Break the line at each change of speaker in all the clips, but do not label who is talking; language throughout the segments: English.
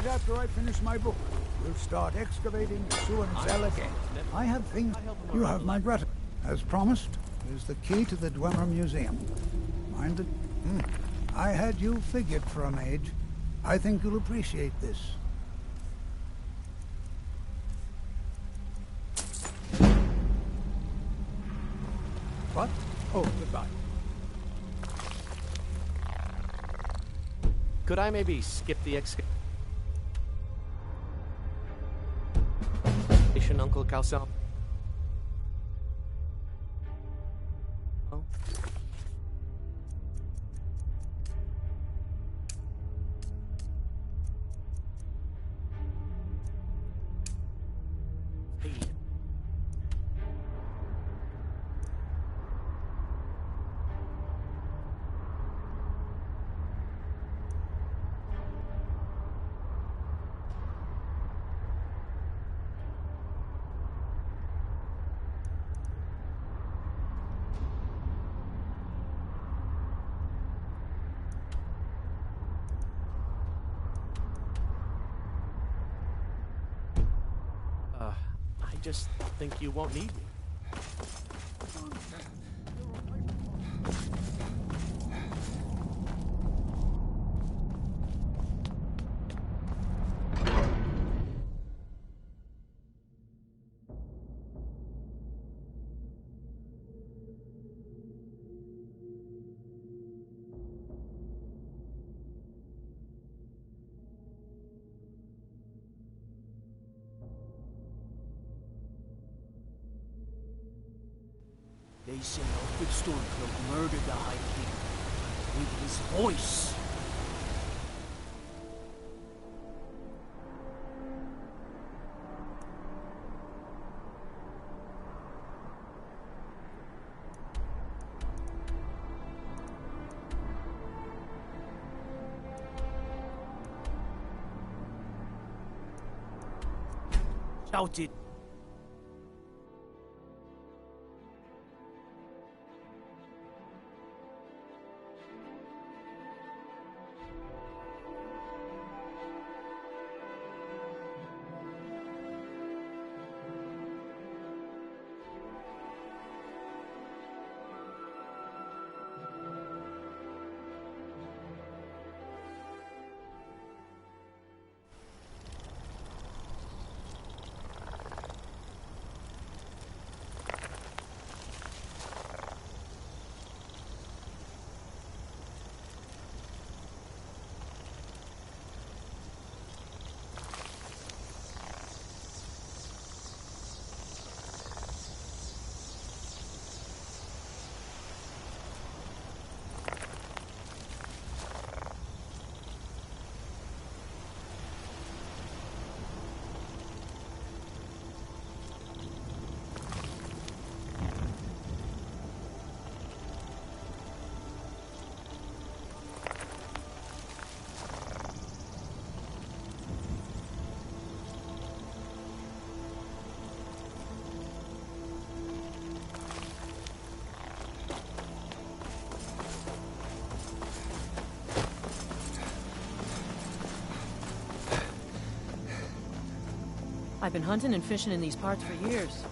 Right after I finish my book, we'll start excavating the sewer cell again. I have things. You have my gratitude. As promised, is the key to the Dwemer Museum. Mind it? I had you figured for a mage. I think you'll appreciate this. What? Oh, goodbye.
Could I maybe skip the excavation, Uncle Calcel? Oh. I just think you won't need me.
They say Alfred Stormcloak murdered the High King with his voice. Shouted.
I've been hunting and fishing in these parts for years.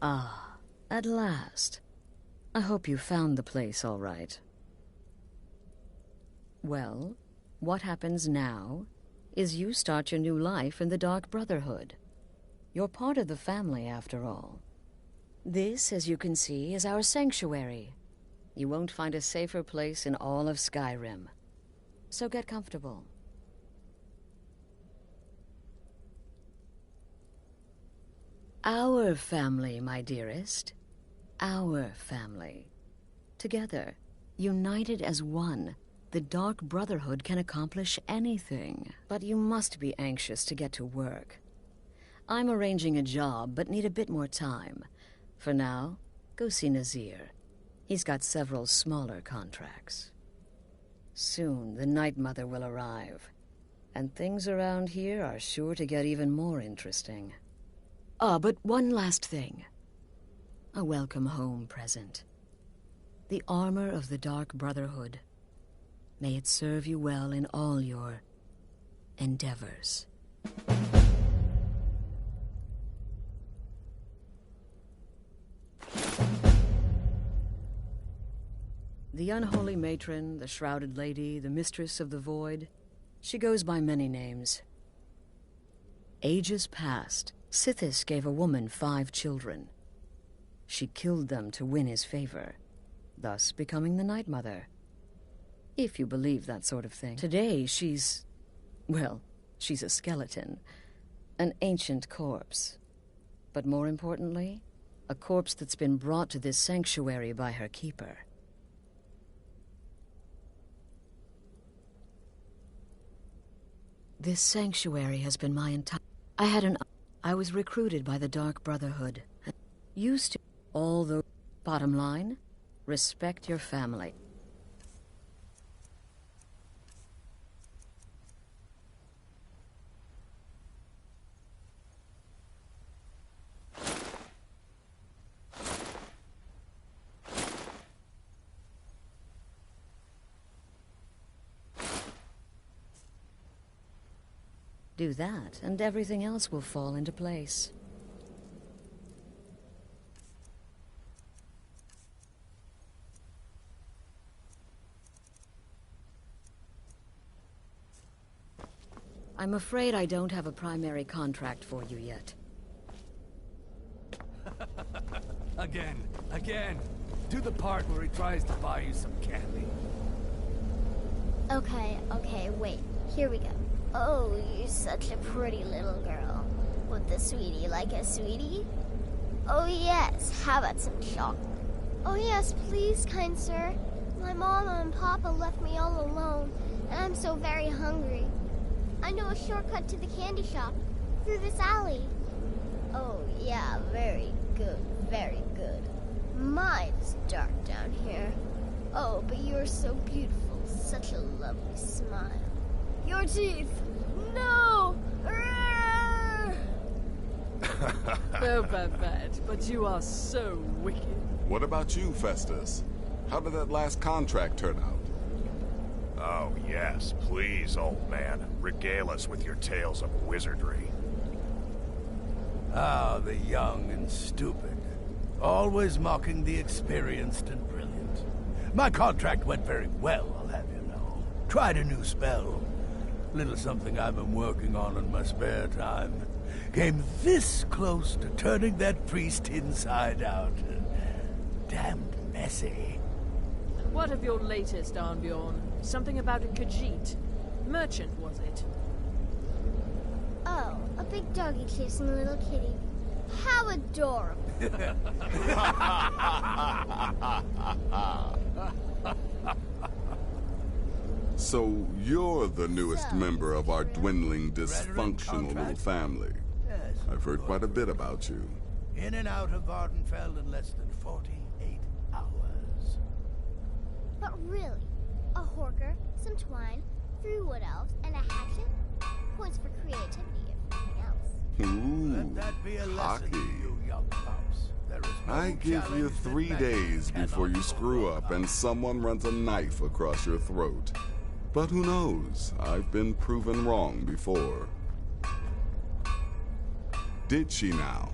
Ah, at last. I hope you found the place all right. Well, what happens now is you start your new life in the Dark Brotherhood. You're part of the family, after all. This, as you can see, is our sanctuary. You won't find a safer place in all of Skyrim. So get comfortable. Our family, my dearest. Our family. Together, united as one, the Dark Brotherhood can accomplish anything. But you must be anxious to get to work. I'm arranging a job, but need a bit more time. For now, go see Nazir. He's got several smaller contracts. Soon, the Night Mother will arrive, and things around here are sure to get even more interesting. Ah, but one last thing. A welcome home present. The armor of the Dark Brotherhood. May it serve you well in all your endeavors. The unholy matron, the shrouded lady, the mistress of the void, she goes by many names. Ages past, Sithis gave a woman 5 children. She killed them to win his favor, thus becoming the Night Mother. If you believe that sort of thing. Today, she's a skeleton. An ancient corpse. But more importantly, a corpse that's been brought to this sanctuary by her keeper. This sanctuary has been my entire... I was recruited by the Dark Brotherhood. Used to... All the... Bottom line, respect your family. Do that, and everything else will fall into place. I'm afraid I don't have a primary contract for you yet.
Again. Do the part where he tries to buy you some candy.
Okay, wait. Here we go. Oh, you're such a pretty little girl. With the sweetie like a sweetie? Oh yes, how about some chocolate? Oh yes, please, kind sir. My mama and papa left me all alone, and I'm so very hungry. I know a shortcut to the candy shop, through this alley. Oh yeah, very good, very good. My, it's dark down here. Oh, but you're so beautiful, such a lovely smile. Your teeth! No!
Oh, Babette, but you are so wicked.
What about you, Festus? How did that last contract turn out?
Oh, yes, please, old man. Regale us with your tales of wizardry.
Ah, the young and stupid. Always mocking the experienced and brilliant. My contract went very well, I'll have you know. Tried a new spell. Little something I've been working on in my spare time. Came this close to turning that priest inside out. Damned messy.
What of your latest, Arnbjorn? Something about a Khajiit. Merchant, was it?
Oh, a big doggy chasing a little kitty. How adorable.
So, you're the newest member of our dwindling, dysfunctional little family.
Yes,
I've heard quite a bit about you.
in and out of Vardenfell in less than 48 hours.
But really, a horker, some twine, 3 wood elves, and a hatchet? Points for creativity, if nothing else.
Ooh,
Let that be a lesson
hockey.
to you, young pups. There is no
I give you
challenge that
3
magic
days before
cannot
you screw up and someone runs a knife across your throat. But who knows? I've been proven wrong before. Did she now?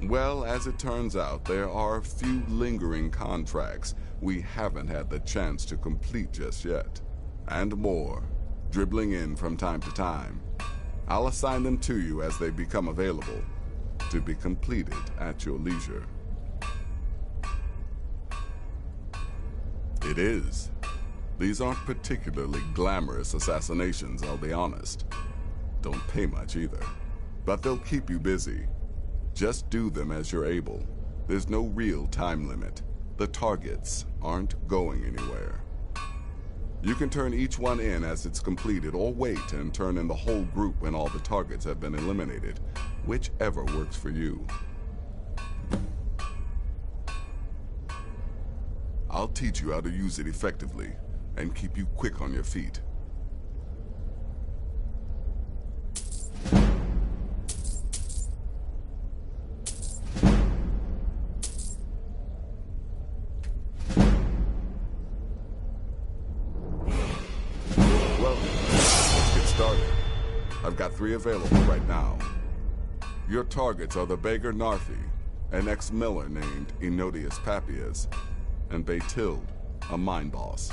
Well, as it turns out, there are a few lingering contracts we haven't had the chance to complete just yet. And more, dribbling in from time to time. I'll assign them to you as they become available, to be completed at your leisure. It is. These aren't particularly glamorous assassinations, I'll be honest. Don't pay much either. But they'll keep you busy. Just do them as you're able. There's no real time limit. The targets aren't going anywhere. You can turn each one in as it's completed, or wait and turn in the whole group when all the targets have been eliminated. Whichever works for you. I'll teach you how to use it effectively, and keep you quick on your feet. Well, let's get started. I've got 3 available right now. Your targets are the beggar Narfi, an ex-miller named Enodius Papias, and Baytild, a mine boss.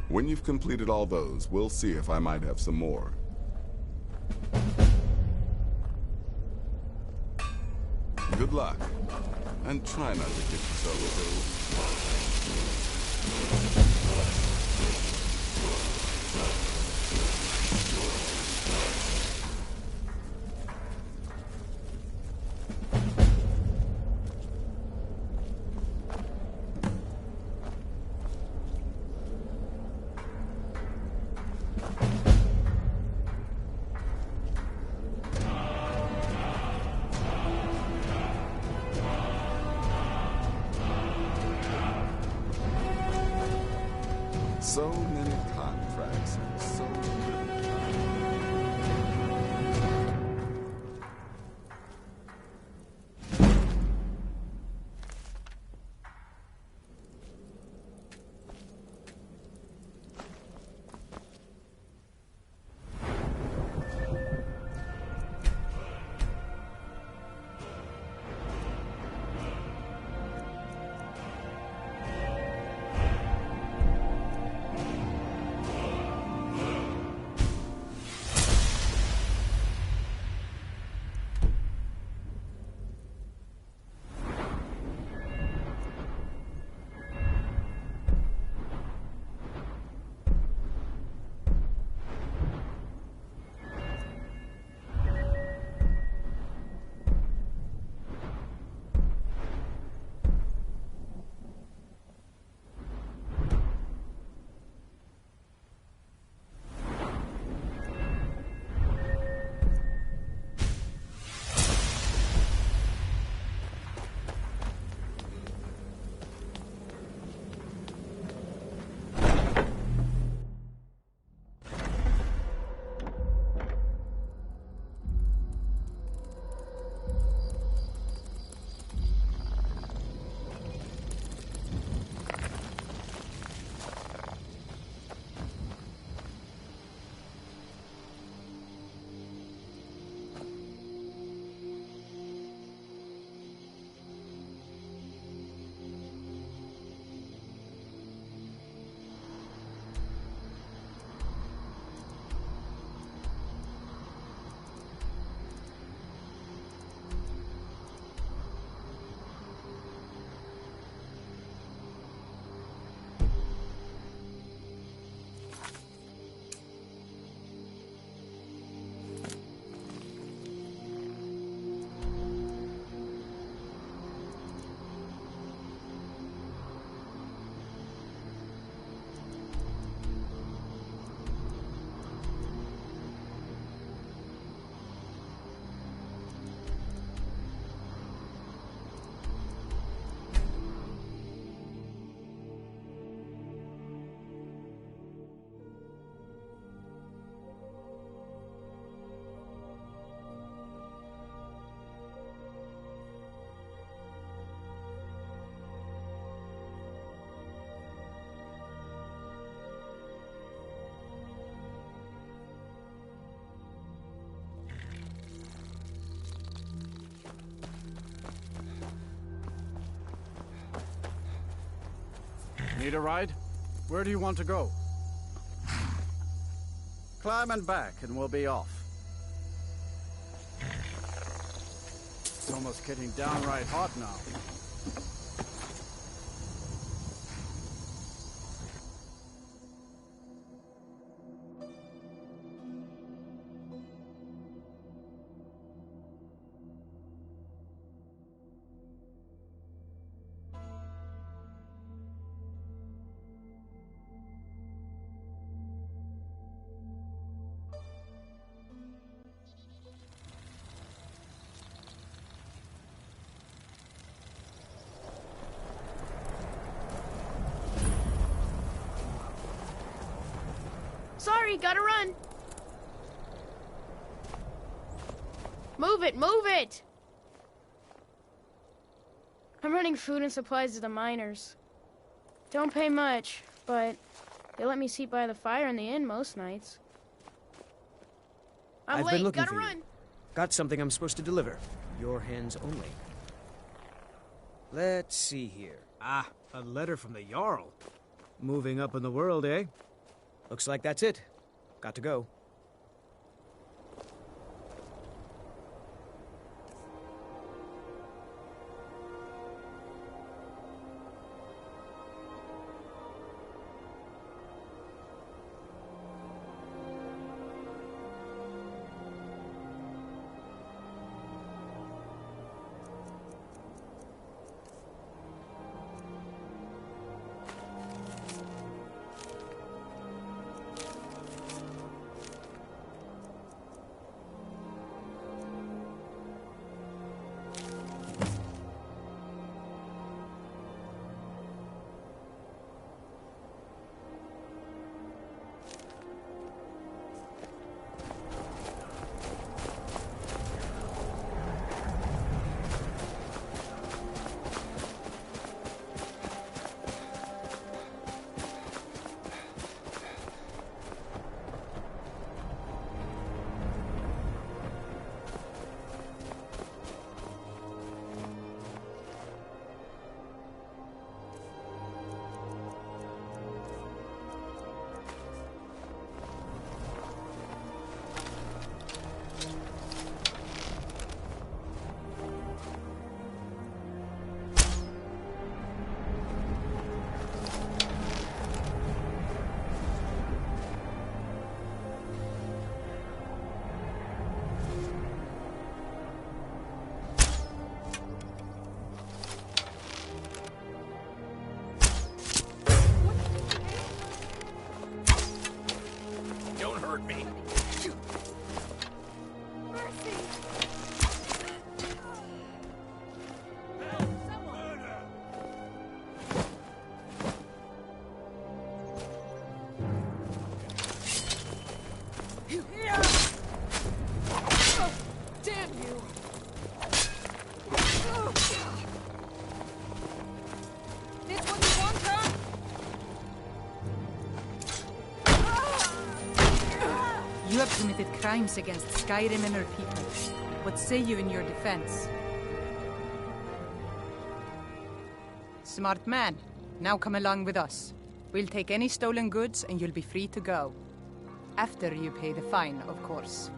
When you've completed all those, we'll see if I might have some more. Good luck, and try not to get yourself killed. So many contracts, so little time.
Need a ride? Where do you want to go? Climb and back, and we'll be off. It's almost getting downright hot now.
Sorry, gotta run. Move it, move it! I'm running food and supplies to the miners. Don't pay much, but they let me sleep by the fire in the inn most nights. I'm
I've
late,
been looking
gotta
for
run.
you. Got something I'm supposed to deliver. Your hands only. Let's see here. Ah, a letter from the Jarl. Moving up in the world, eh? Looks like that's it. Got to go.
You have committed crimes against Skyrim and her people. What say you in your defense? Smart man. Now come along with us. We'll take any stolen goods and you'll be free to go. After you pay the fine, of course.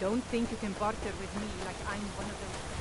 Don't think you can barter with me like I'm one of those.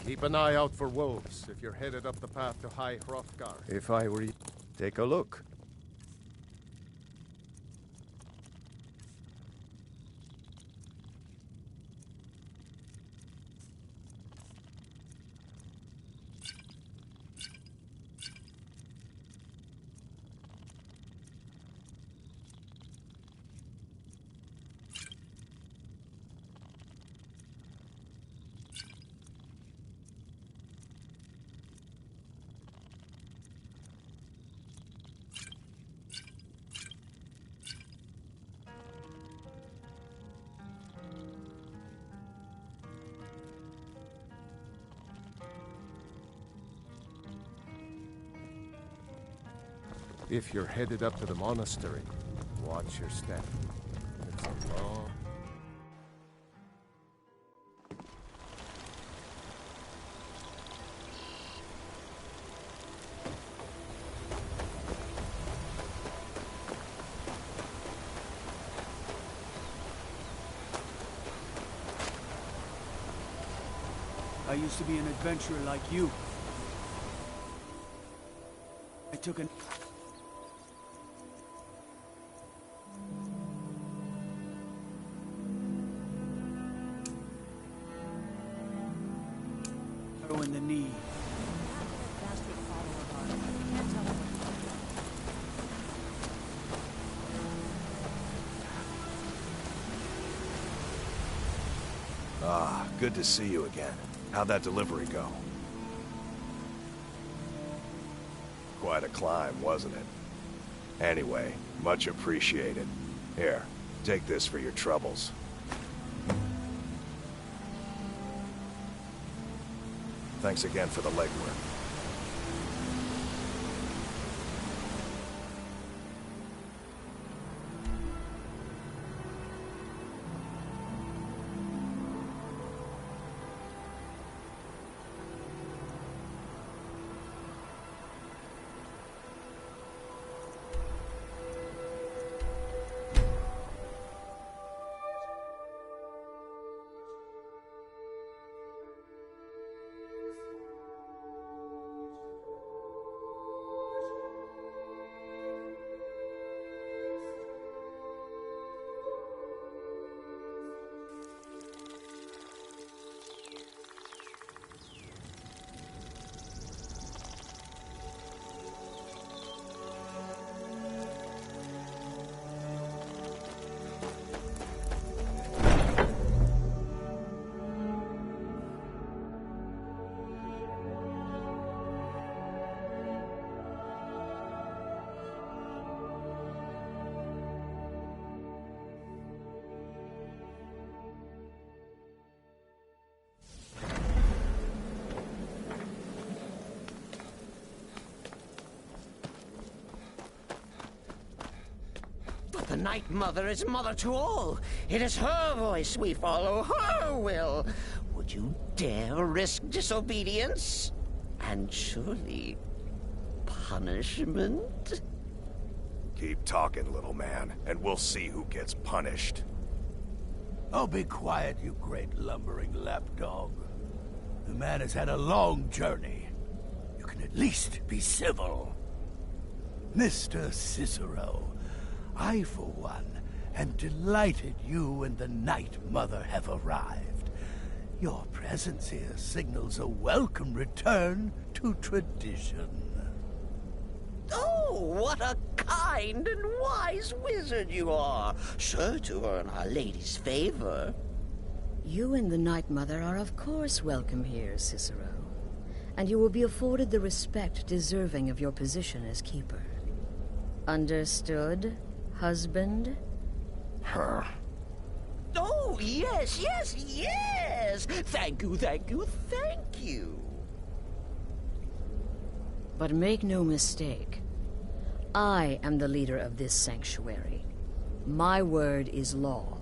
Keep an eye out for wolves if you're headed up the path to High Hrothgar.
If I were you, take a look.
If you're headed up to the monastery, watch your step. It's a long...
I used to be an adventurer like you. I took an... in the knee.
Ah, good to see you again. How'd that delivery go? Quite a climb, wasn't it? Anyway, much appreciated. Here, take this for your troubles. Thanks again for the legwork.
The Night Mother is mother to all. It is her voice we follow, her will. Would you dare risk disobedience? And surely punishment?
Keep talking, little man, and we'll see who gets punished.
Oh, be quiet, you great lumbering lapdog. The man has had a long journey. You can at least be civil. Mr. Cicero, I, for one, am delighted you and the Night Mother have arrived. Your presence here signals a welcome return to tradition.
Oh, what a kind and wise wizard you are, sure to earn Our Lady's favor.
You and the Night Mother are of course welcome here, Cicero. And you will be afforded the respect deserving of your position as keeper. Understood, husband?
Her. Oh, yes, yes, yes! Thank you, thank you, thank you!
But make no mistake. I am the leader of this sanctuary. My word is law.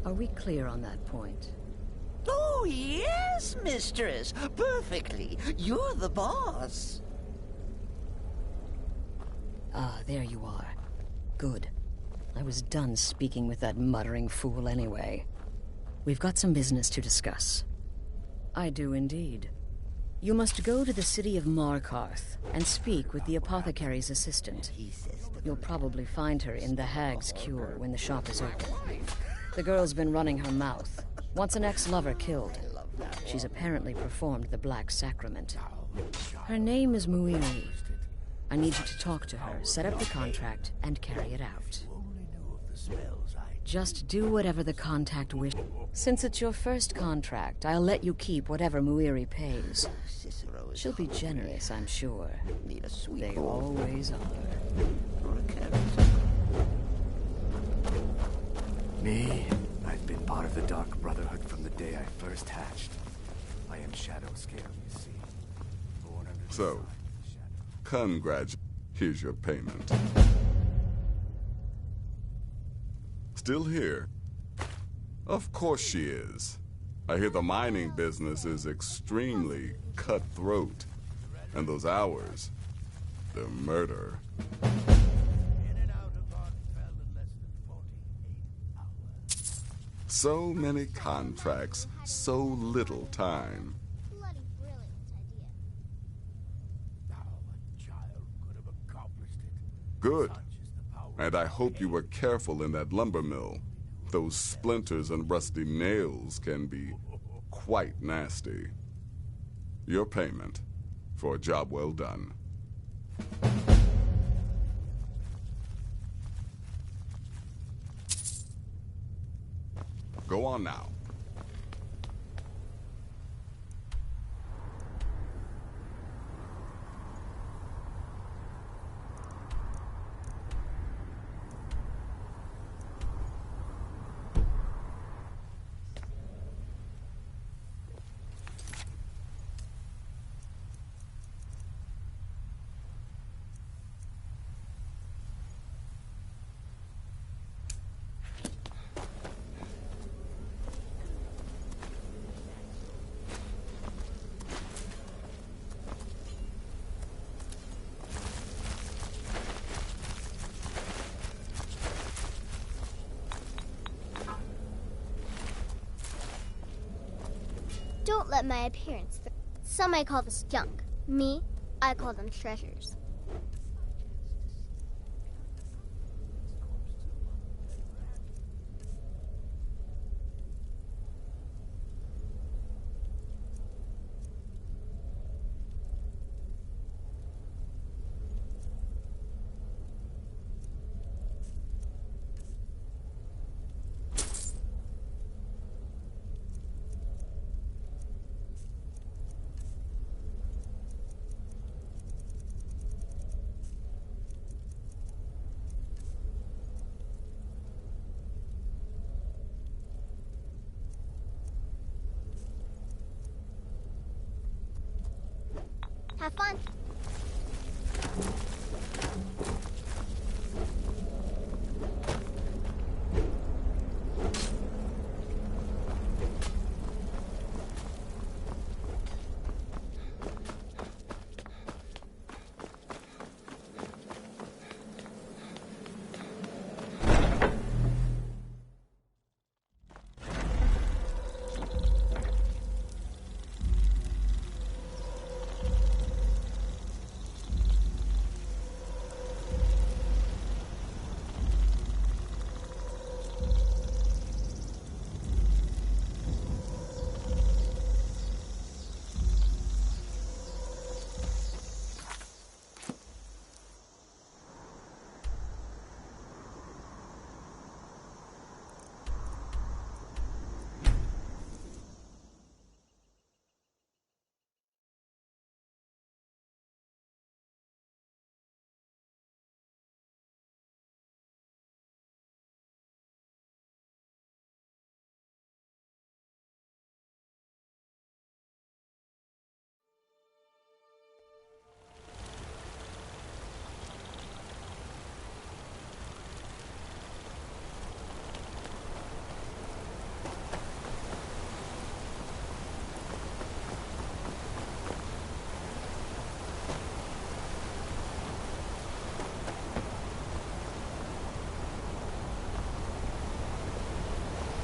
Are we clear on that point?
Oh, yes, mistress. Perfectly. You're the boss.
Ah, there you are. Good. I was done speaking with that muttering fool anyway. We've got some business to discuss. I do indeed. You must go to the city of Markarth and speak with the apothecary's assistant. You'll probably find her in the Hag's Cure when the shop is open. The girl's been running her mouth. Wants an ex-lover killed. She's apparently performed the Black Sacrament. Her name is Muiri. I need you to talk to her, set up the contract, and carry it out. Just do whatever the contact wishes. Since it's your first contract, I'll let you keep whatever Muiri pays. She'll be generous, I'm sure. They always are.
Me? I've been part of the Dark Brotherhood from the day I first hatched. I am Shadow Scale, you see. Born under the
So, congratulations. Here's your payment. Still here? Of course she is. I hear the mining business is extremely cutthroat. And those hours, they're murder. So many contracts, so little time.
Bloody brilliant idea.
A child could have accomplished it.
Good. And I hope you were careful in that lumber mill. Those splinters and rusty nails can be quite nasty. Your payment for a job well done. Go on now.
Don't let my appearance. Some may call this junk. Me, I call them treasures. Have fun.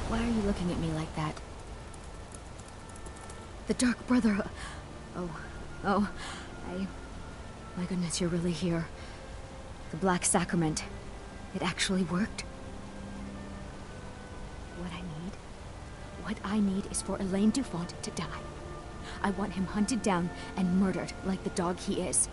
Why are you looking at me like that? The Dark Brotherhood. My goodness, you're really here. The Black Sacrament. It actually worked. What I need is for Elaine Dufont to die. I want him hunted down and murdered like the dog he is.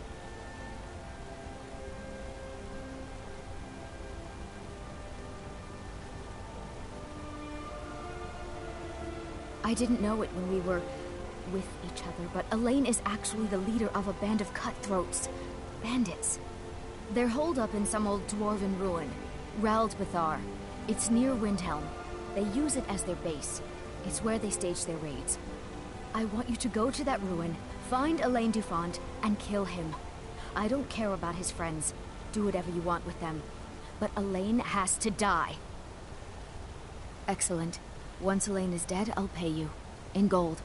I didn't know it when we were with each other, but Elaine is actually the leader of a band of cutthroats. Bandits. They're holed up in some old dwarven ruin. Raldbathar. It's near Windhelm. They use it as their base. It's where they stage their raids. I want you to go to that ruin, find Elaine Dufont, and kill him. I don't care about his friends. Do whatever you want with them. But Elaine has to die. Excellent. Once Elaine is dead, I'll pay you. In gold.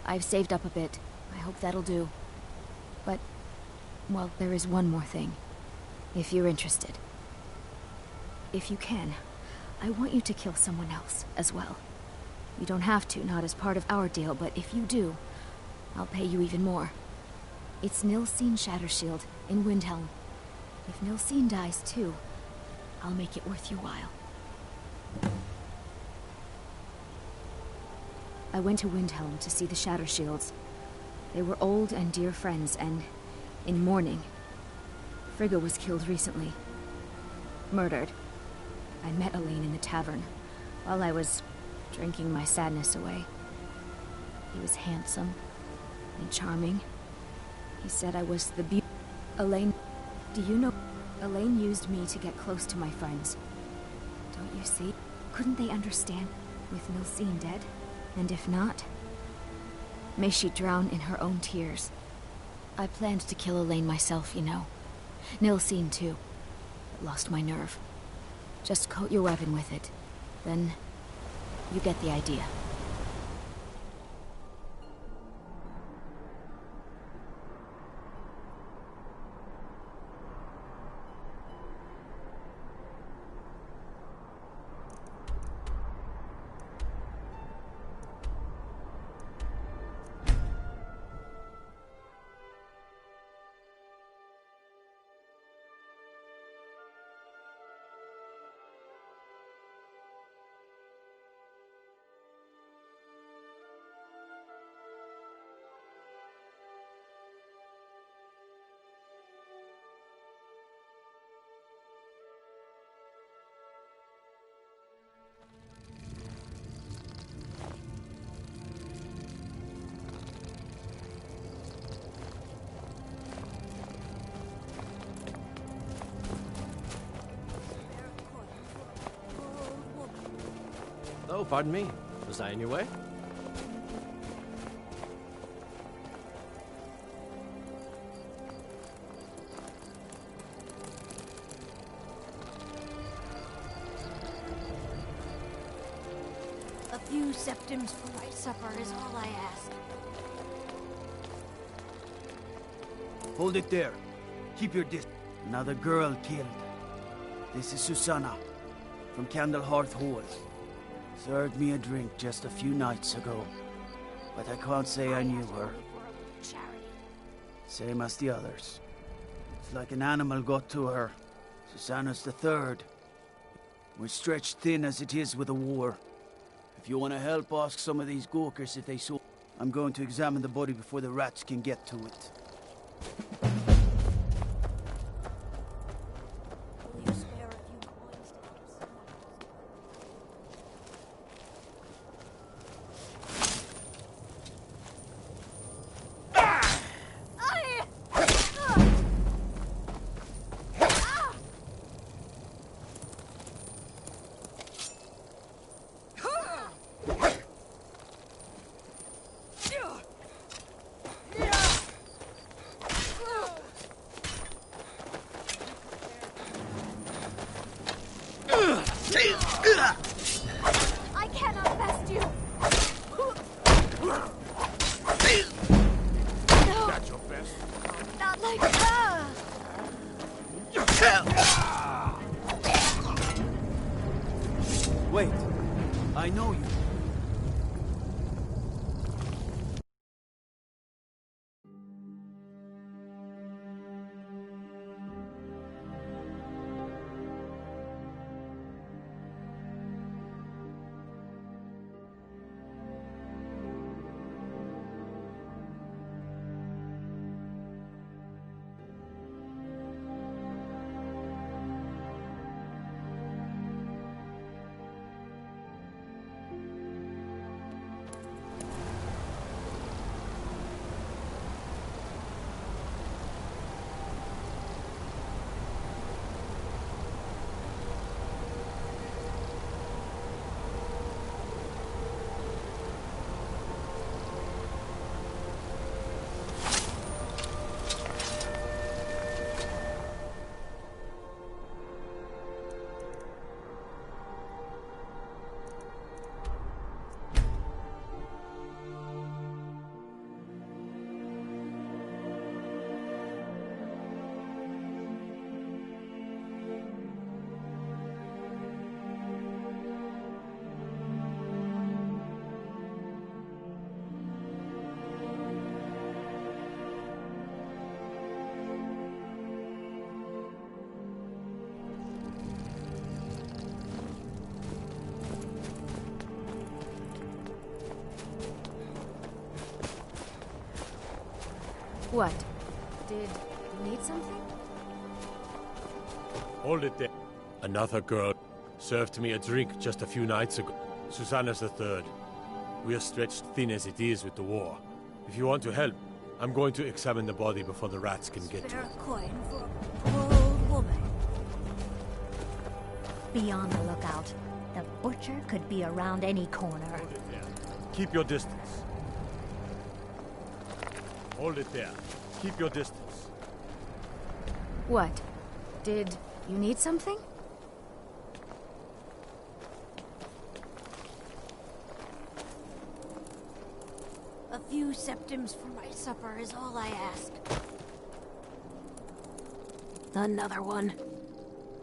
I've saved up a bit. I hope that'll do. But, well, there is one more thing. If you're interested. If you can, I want you to kill someone else as well. You don't have to, not as part of our deal, but if you do, I'll pay you even more. It's Nilsine Shattershield in Windhelm. If Nilsine dies too, I'll make it worth your while. I went to Windhelm to see the Shattershields. They were old and dear friends, and in mourning. Frigga was killed recently. Murdered. I met Elaine in the tavern, while I was drinking my sadness away. He was handsome and charming. He said I was the Elaine, do you know? Elaine used me to get close to my friends. Don't you see? Couldn't they understand with Nilsine dead? And if not, may she drown in her own tears. I planned to kill Elaine myself, you know. Nilsine too, but lost my nerve. Just coat your weapon with it. Then, you get the idea.
Oh, pardon me. Was I in your way?
A few septims for my supper is all I ask.
Hold it there. Keep your distance. Another girl killed. This is Susanna, from Candlehearth Hall. Served me a drink just a few nights ago, but I can't say I knew her. Same as the others. It's like an animal got to her. Susanna's the third. We're stretched thin as it is with the war. If you want to help, ask some of these gawkers if they saw. I'm going to examine the body before the rats can get to it.
I cannot best you. No.
That's your best.
Not like that.
Wait. I know you.
What? Did you need something?
Hold it there. Another girl served me a drink just a few nights ago. Susanna's the third. We are stretched thin as it is with the war. If you want to help, I'm going to examine the body before the rats can get to
Spare
it.
a coin for a poor old woman.
Be on the lookout. The butcher could be around any corner.
Hold it there. Keep your distance. Hold it there. Keep your distance.
What? Did you need something?
A few septims for my supper is all I ask. Another one.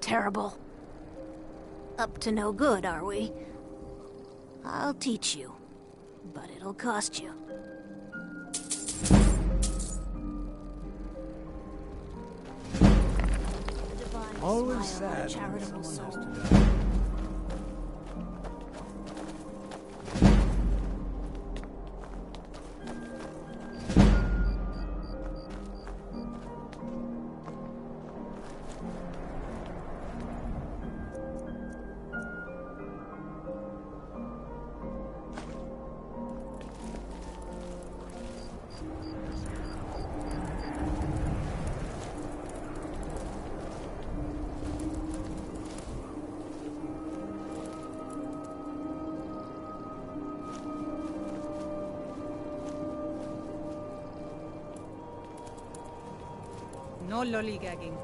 Terrible. Up to no good, are we? I'll teach you, but it'll cost you.
Always
Smile on a
sad when
charitable
someone
soul.
has to die.
No lollygagging.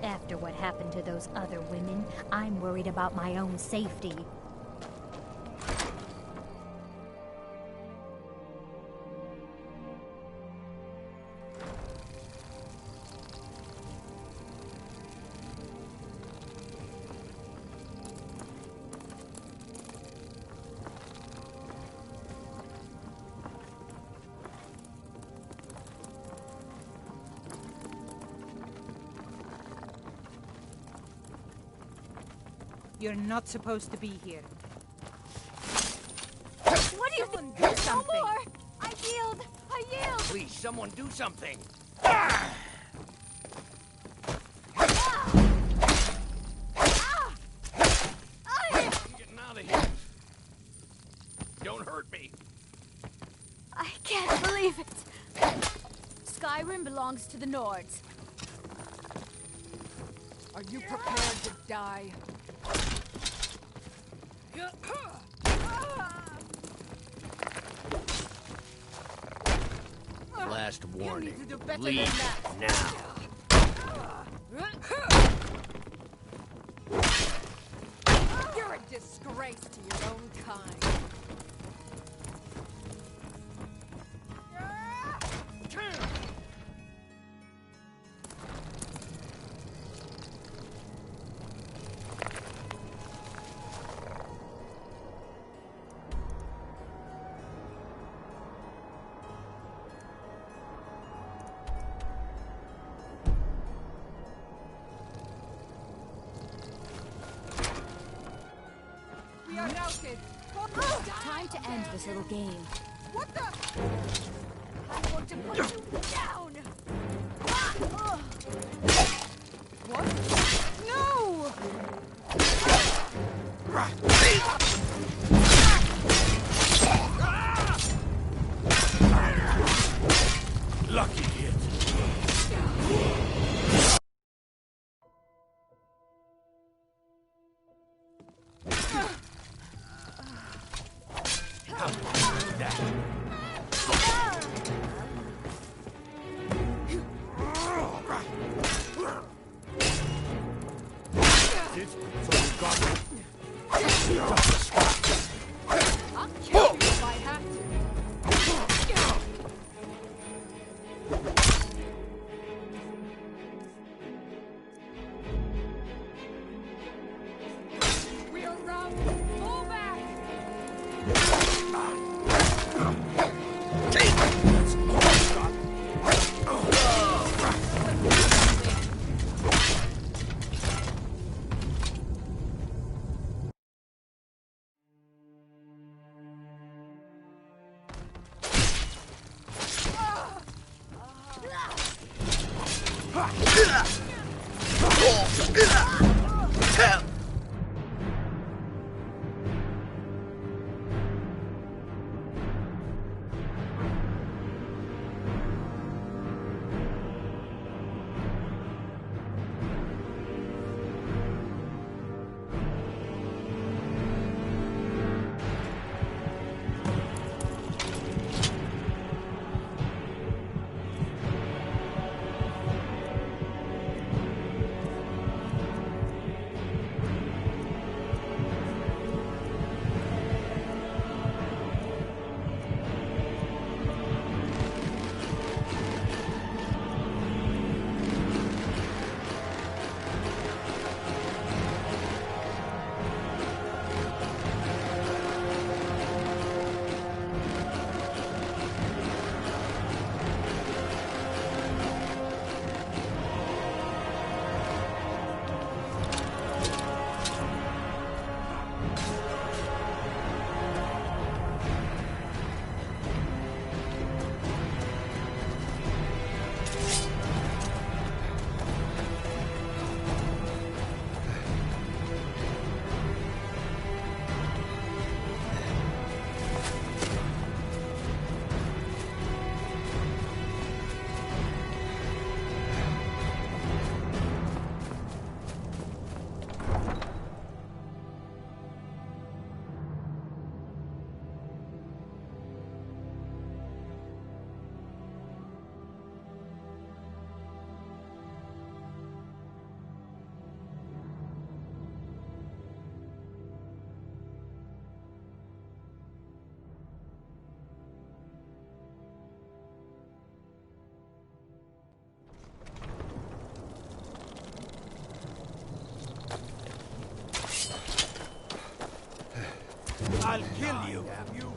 After what happened to those other women, I'm worried about my own safety.
You're not supposed to be here.
What do you
Someone
think?
do something.
No more! I yield! I yield!
Please, someone do something.
I
I'm getting out of here. Don't hurt me.
can't believe it! Skyrim belongs to the Nords.
Are you prepared to die?
Last warning.
You need to do better
Leave
than that.
now.
You're a disgrace to your own kind.
routed. Time to end this little game.
What the? I'm going to put you down! What? No!
Lucky hit.
I'll kill you if I have to. We are routed. Pull back.
I'll kill you. You.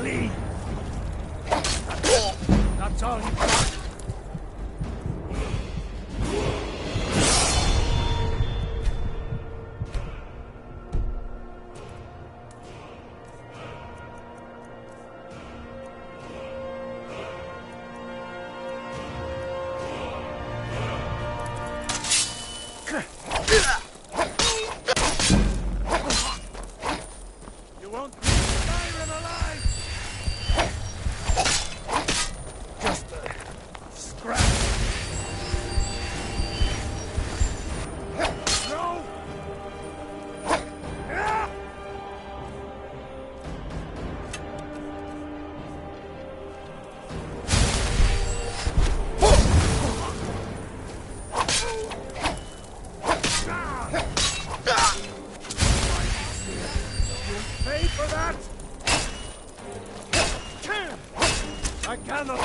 Leave! That's all you got? You won't leave Skyrim alive! Just a scrap. No! Pay for that! I cannot...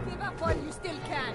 Give up while you still can.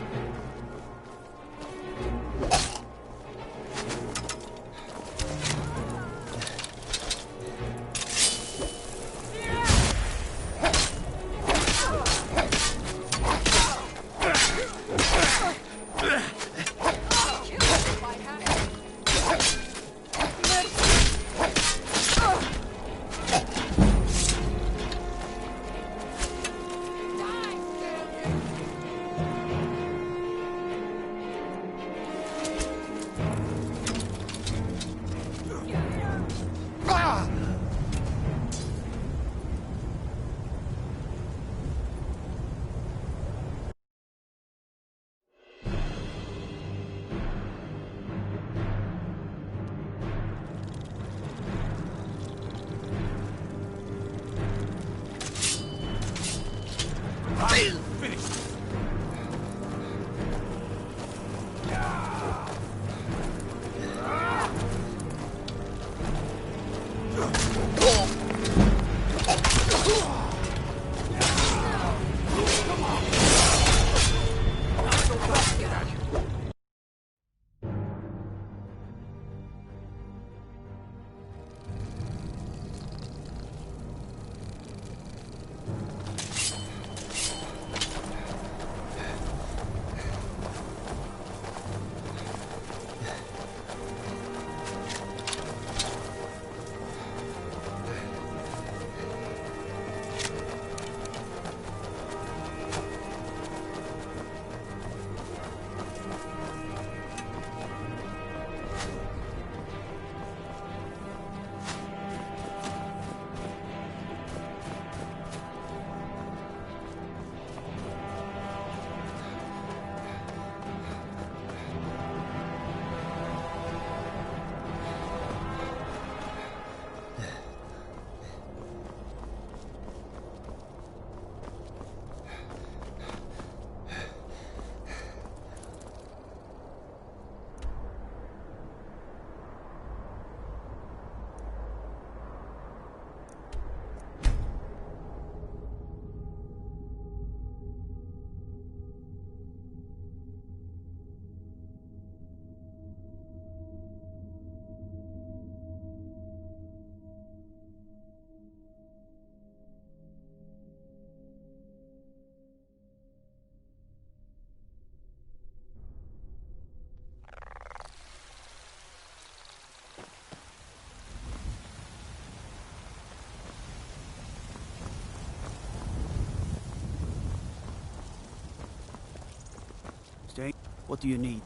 Stay. What do you need?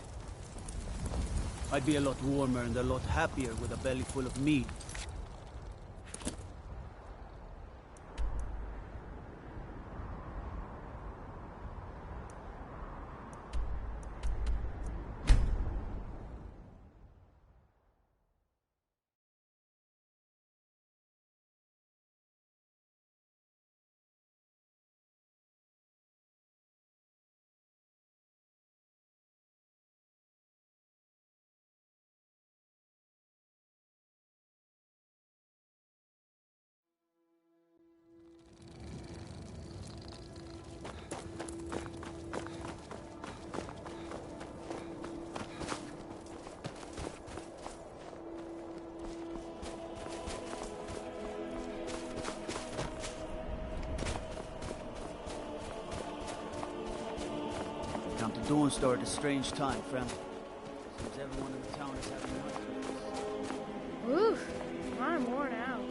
I'd be a lot warmer and a lot happier with a belly full of meat. Don't start a strange time, friend. Seems everyone in the town is having nightmares.
Oof, I'm worn out.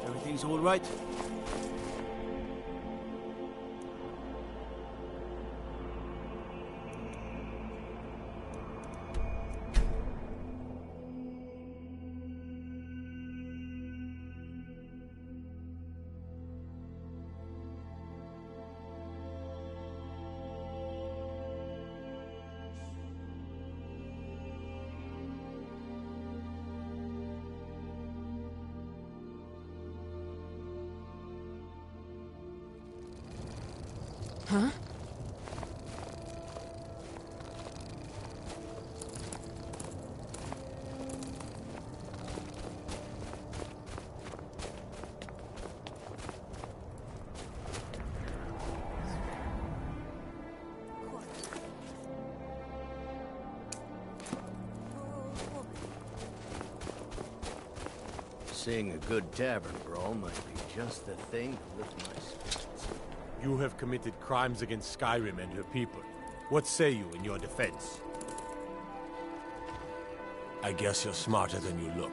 Everything's all right?
Huh?
Seeing a good tavern brawl must be just the thing to lift my spirits.
You have committed crimes against Skyrim and her people. What say you in your defense? I guess you're smarter than you look.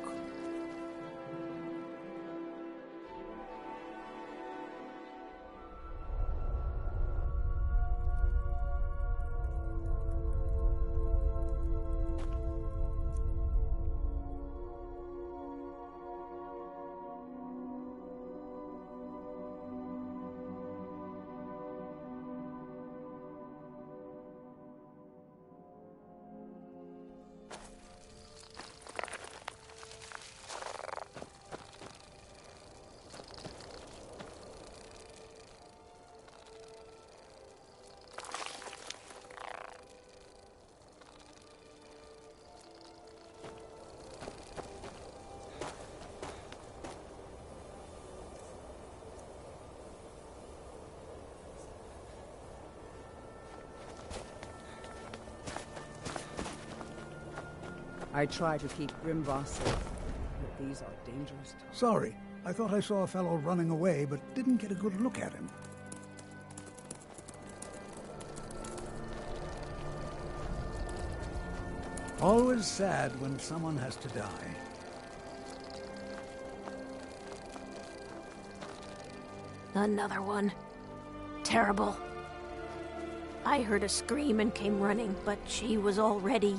I try to keep Grimvoss safe, but these are dangerous times.
Sorry, I thought I saw a fellow running away, but didn't get a good look at him. Always sad when someone has to die.
Another one. Terrible. I heard a scream and came running, but she was already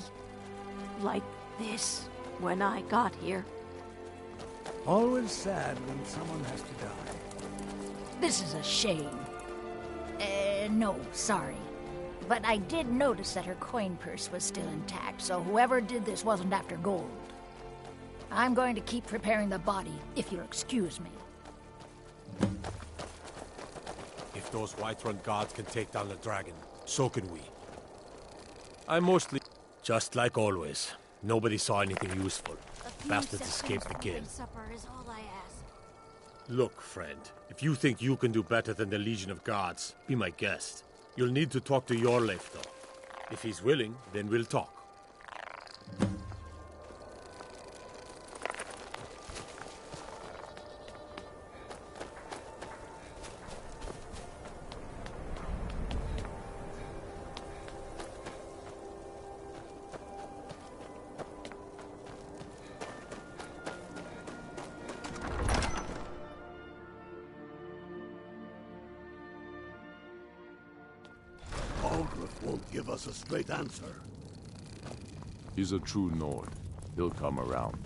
like this when I got here.
Always sad when someone has to die.
This is a shame. No, sorry. But I did notice that her coin purse was still intact, so whoever did this wasn't after gold. I'm going to keep preparing the body, if you'll excuse me.
If those Whiterun guards can take down the dragon, so can we. I mostly... Just like always. Nobody saw anything useful. Bastards escaped again.
Supper is all I ask.
Look, friend, if you think you can do better than the Legion of Guards, be my guest. You'll need to talk to Yorleif, though. If he's willing, then we'll talk.
Won't give us a straight answer.
He's a true Nord. He'll come around.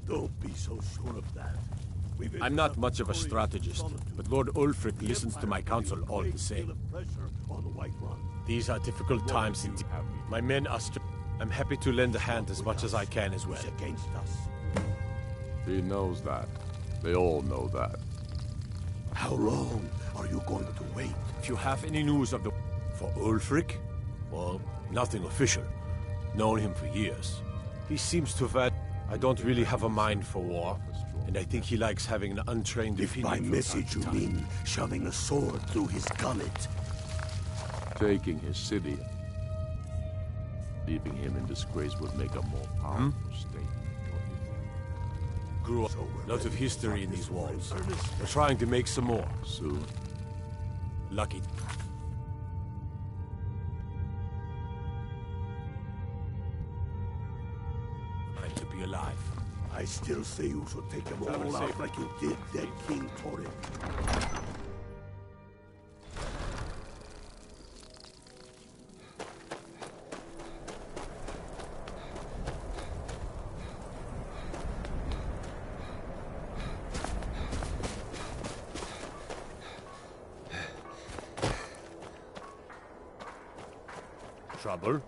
Don't be so sure of that.
I'm not much of a strategist, but Lord Ulfric listens to my counsel all the same. These are difficult times indeed. My men are I'm happy to lend a hand as much as I can as well.
Against us.
He knows that. They all know that.
How long are you going to wait?
If you have any news of the... For Ulfric? Well, nothing official. Known him for years. He seems to have had... I don't really have a mind for war. and I think he likes having an untrained
If
opinion
by
from
message
time
you
to time.
mean shoving a sword through his gullet.
Taking his city, leaving him in disgrace would make a more powerful statement.
Grew up, lots of history in these walls. We're trying to make some more.
Soon.
Lucky. Glad to be alive.
I still say you should take them all out like you did that King Torrid.
Trouble?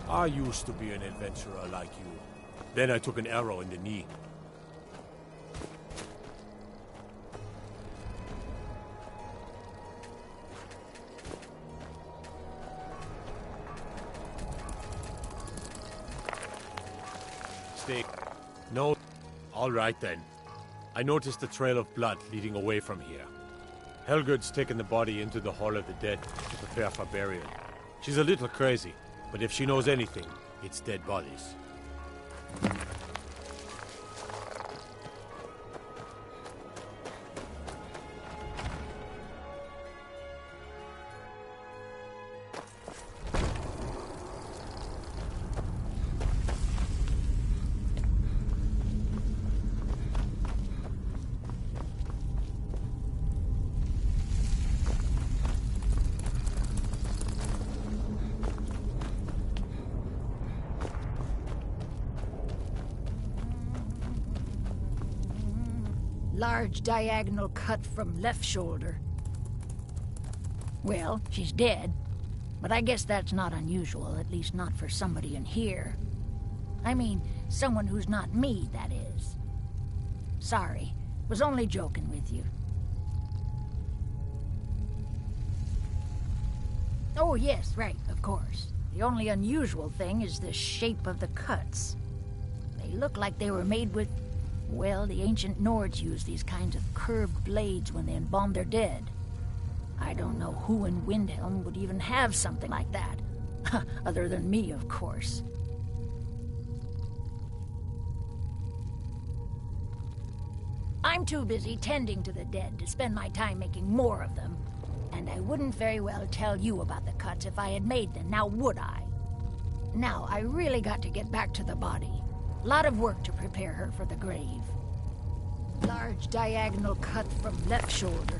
I used to be an adventurer like you. Then I took an arrow in the knee. Stay. No. All right then. I noticed a trail of blood leading away from here. Helgud's taken the body into the Hall of the Dead to prepare for burial. She's a little crazy, but if she knows anything, it's dead bodies.
Large diagonal cut from left shoulder. Well, she's dead, but I guess that's not unusual, at least not for somebody in here. I mean, someone who's not me, that is. Sorry, was only joking with you. Oh yes, right, of course. The only unusual thing is the shape of the cuts. They look like they were made with... Well, the ancient Nords used these kinds of curved blades when they embalmed their dead. I don't know who in Windhelm would even have something like that. Other than me, of course. I'm too busy tending to the dead to spend my time making more of them. And I wouldn't very well tell you about the cuts if I had made them, now would I? Now, I really got to get back to the body. Lot of work to prepare her for the grave. Large diagonal cut from left shoulder.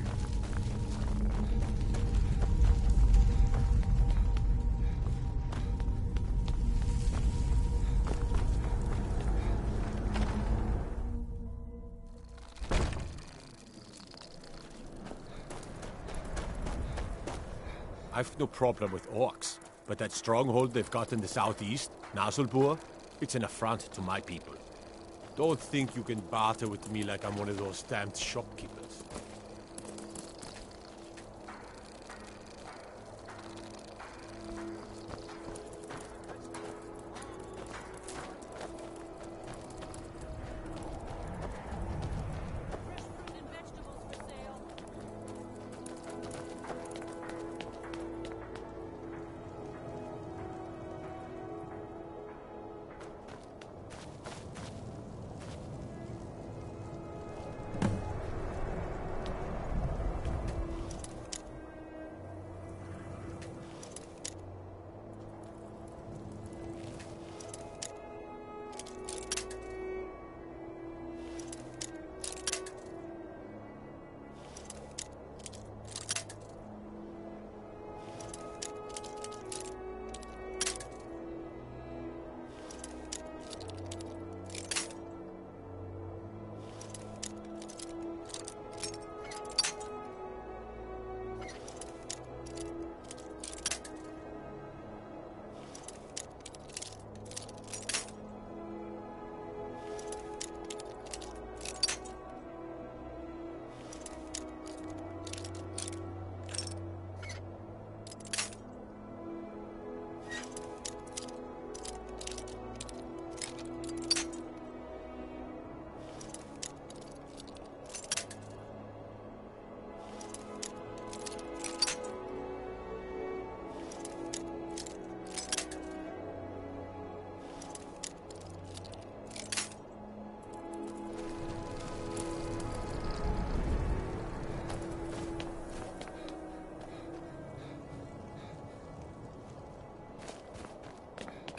I've no problem with orcs, but that stronghold they've got in the southeast, Nasulbur, it's an affront to my people. Don't think you can barter with me like I'm one of those damned shopkeepers.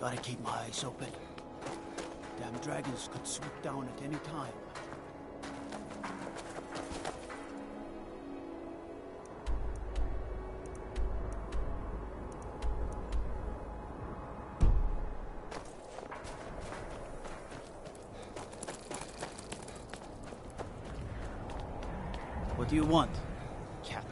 Gotta keep my eyes open. Damn dragons could swoop down at any time. What do you want, cat?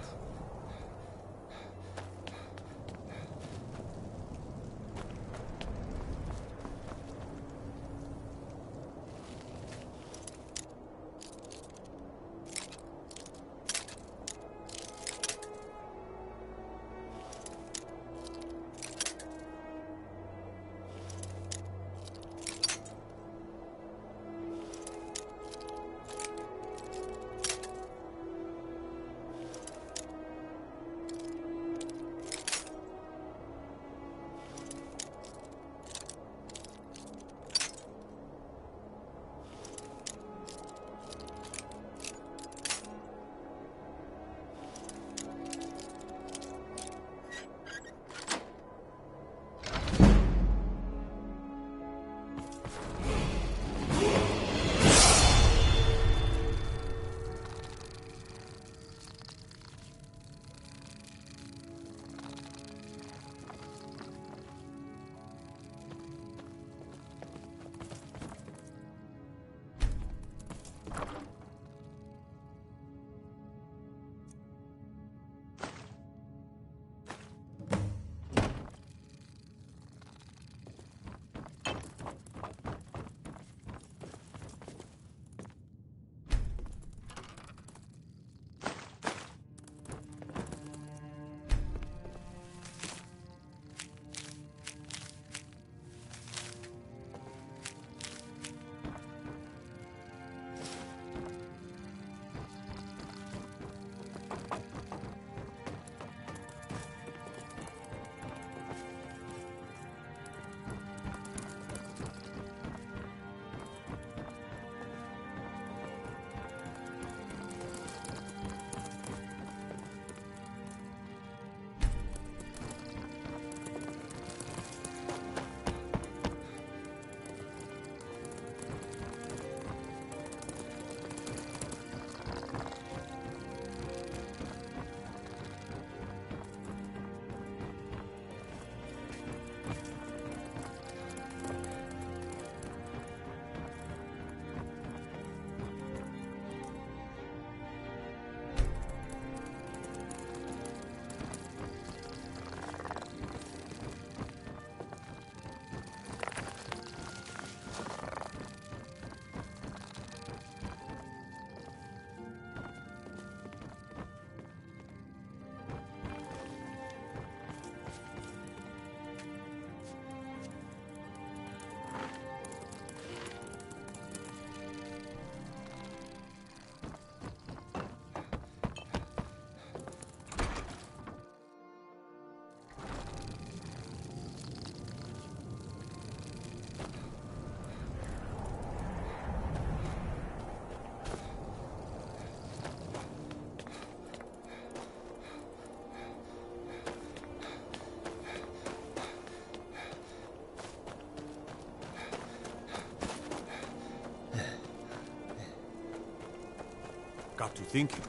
Got to thinking.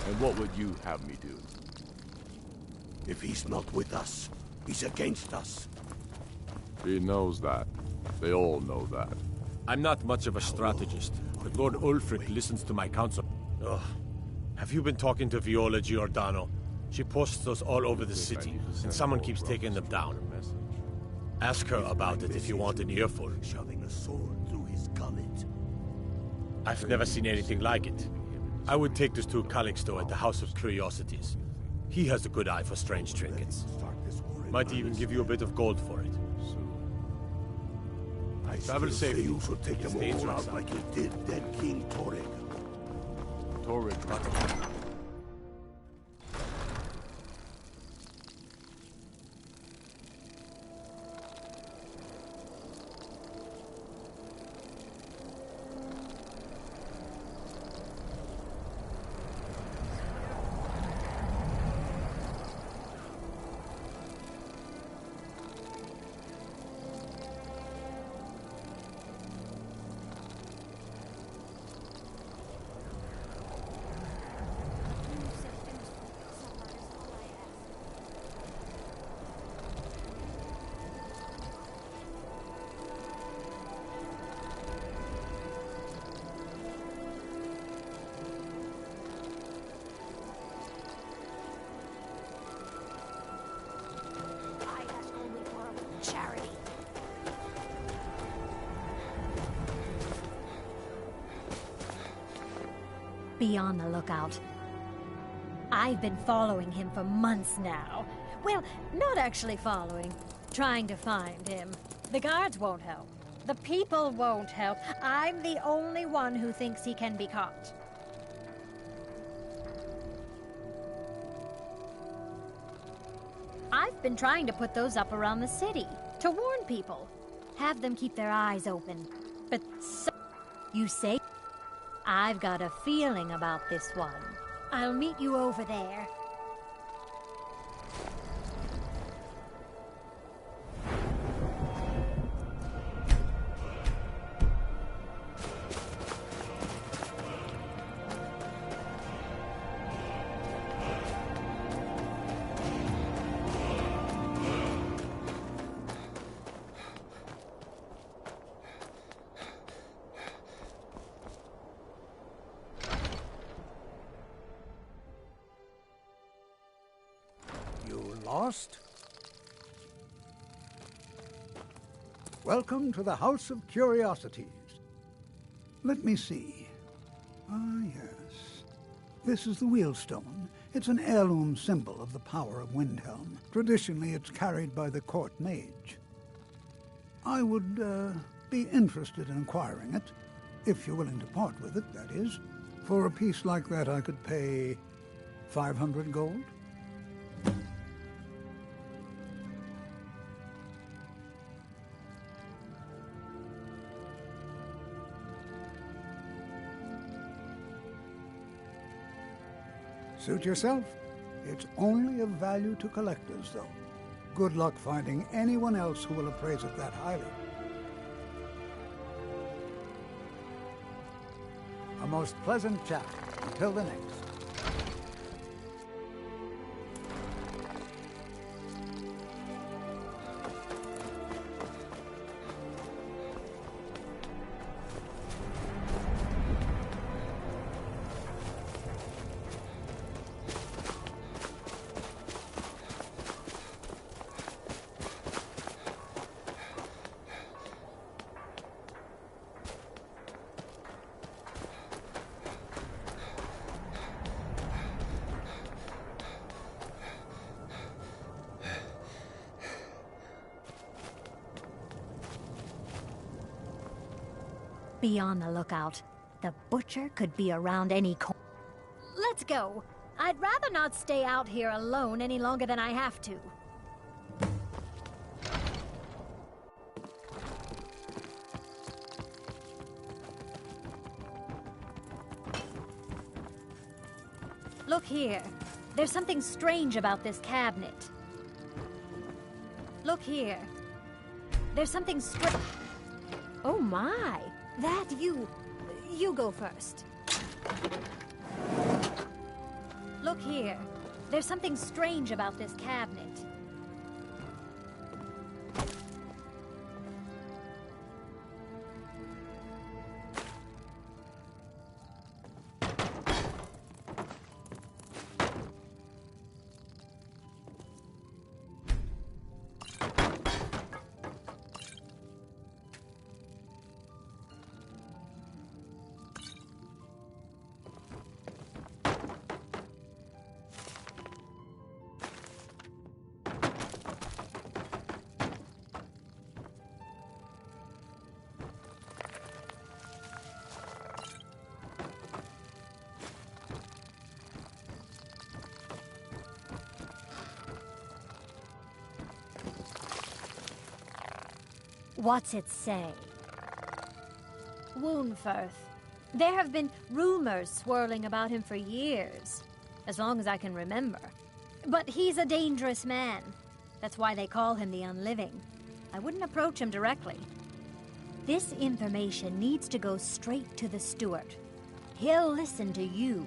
And what would you have me do?
If he's not with us, he's against us.
He knows that. They all know that.
I'm not much of a strategist, but Lord Ulfric listens to my counsel. Ugh. Have you been talking to Viola Giordano? She posts us all over the city, and someone keeps taking them down. Ask her about it if you want an earful.
Shoving a sword through his gullet.
I've never seen anything like it. I would take this to Calixto at the House of Curiosities. He has a good eye for strange trinkets. Might even give you a bit of gold for it. Travel safe.
You should take them all out like you did dead King Torrig.
Torrig.
Be on the lookout. I've been following him for months now. Well, not actually following. Trying to find him. The guards won't help. The people won't help. I'm the only one who thinks he can be caught. I've been trying to put those up around the city, to warn people. Have them keep their eyes open. But so, you say? I've got a feeling about this one. I'll meet you over there.
Lost? Welcome to the House of Curiosities. Let me see. Ah, yes. This is the Wheelstone. It's an heirloom symbol of the power of Windhelm. Traditionally, it's carried by the court mage. I would be interested in acquiring it, if you're willing to part with it, that is. For a piece like that, I could pay 500 gold. Suit yourself. It's only of value to collectors, though. Good luck finding anyone else who will appraise it that highly. A most pleasant chat. Until the next.
Be on the lookout. The butcher could be around any corner. Let's go. I'd rather not stay out here alone any longer than I have to. Look here. There's something strange about this cabinet. Look here. There's something strange. Oh my! That you go first. Look here. There's something strange about this cabinet. What's it say? Woundfirth. There have been rumors swirling about him for years, as long as I can remember. But he's a dangerous man. That's why they call him the Unliving. I wouldn't approach him directly. This information needs to go straight to the steward. He'll listen to you.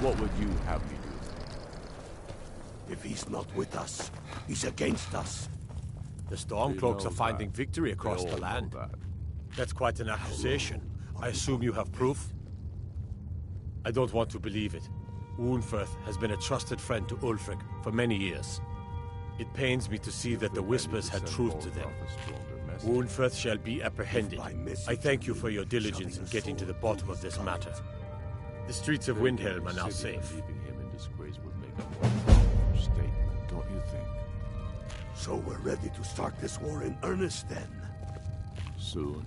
What would you have me do?
If he's not with us, he's against us.
The Stormcloaks are finding victory across the land. That's quite an accusation. I assume you have proof? I don't want to believe it. Woundfirth has been a trusted friend to Ulfric for many years. It pains me to see that the Whispers had truth to them. Woundfirth shall be apprehended. I thank you for your diligence in getting to the bottom of this matter. The streets of Windhelm are now safe.
Leaving him in disgrace would make a more statement, don't you think?
So we're ready to start this war in earnest then?
Soon.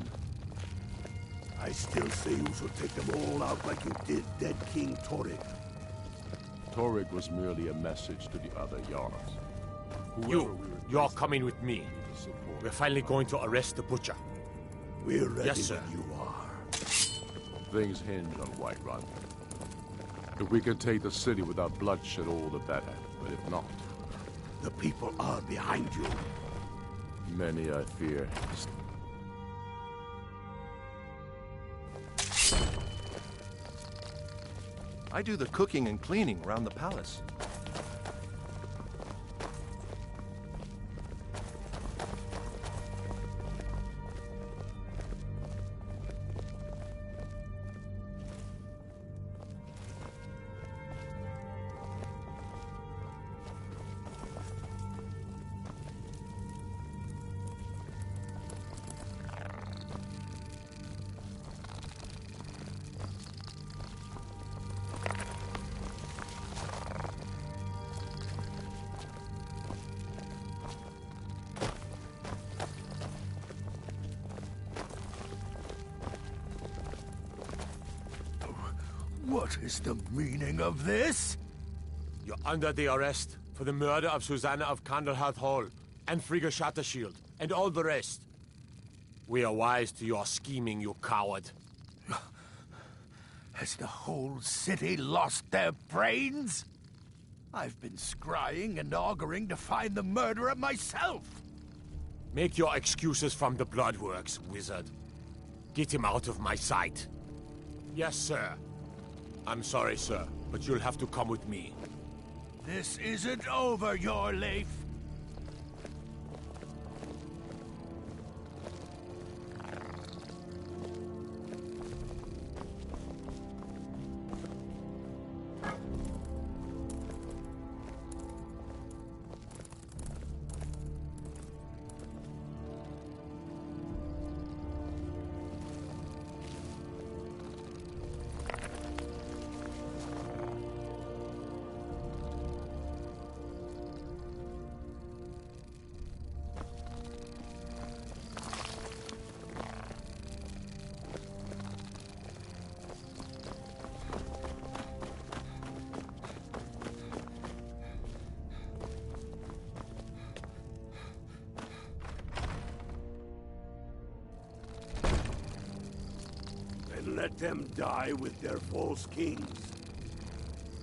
I still say you should take them all out like you did dead King Torrig.
Torrig was merely a message to the other Jarls.
You're coming with me. We're finally going to arrest the Butcher.
We're ready
yes, sir.
when you are.
Things hinge on Whiterun. If we can take the city without bloodshed, all the better. But if not...
The people are behind you.
Many, I fear.
I do the cooking and cleaning around the palace.
What is the meaning of this?
You're under the arrest for the murder of Susanna of Candlehearth Hall, and Frigga Shattershield, and all the rest. We are wise to your scheming, you coward.
Has the whole city lost their brains? I've been scrying and auguring to find the murderer myself.
Make your excuses from the Bloodworks, wizard. Get him out of my sight. Yes, sir. I'm sorry, sir, but you'll have to come with me.
This isn't over, your Leif. Let them die with their false kings.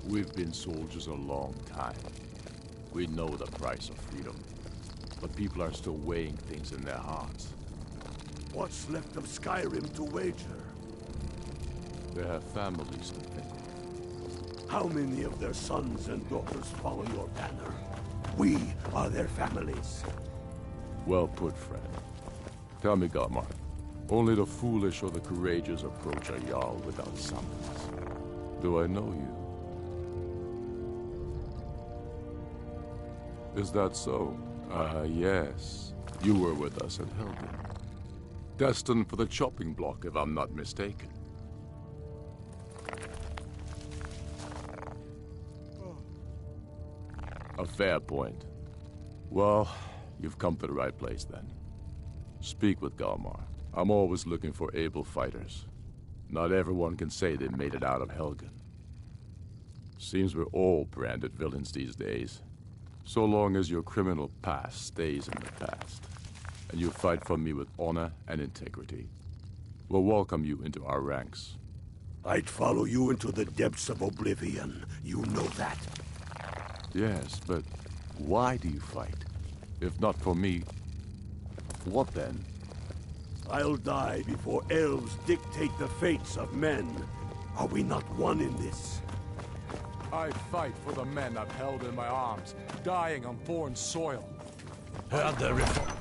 We've been soldiers a long time. We know the price of freedom. But people are still weighing things in their hearts.
What's left of Skyrim to wager?
They have families to think of.
How many of their sons and daughters follow your banner? We are their families.
Well put, friend. Tell me, Galmar. Only the foolish or the courageous approach a Jarl without summons. Do I know you? Is that so? Yes. You were with us at Helgen. Destined for the chopping block, if I'm not mistaken. A fair point. Well, you've come to the right place then. Speak with Galmar. I'm always looking for able fighters. Not everyone can say they made it out of Helgen. Seems we're all branded villains these days. So long as your criminal past stays in the past, and you fight for me with honor and integrity, we'll welcome you into our ranks.
I'd follow you into the depths of oblivion. You know that.
Yes, but why do you fight? If not for me, what then?
I'll die before elves dictate the fates of men. Are we not one in this?
I fight for the men I've held in my arms, dying on foreign soil.
Heard the reform.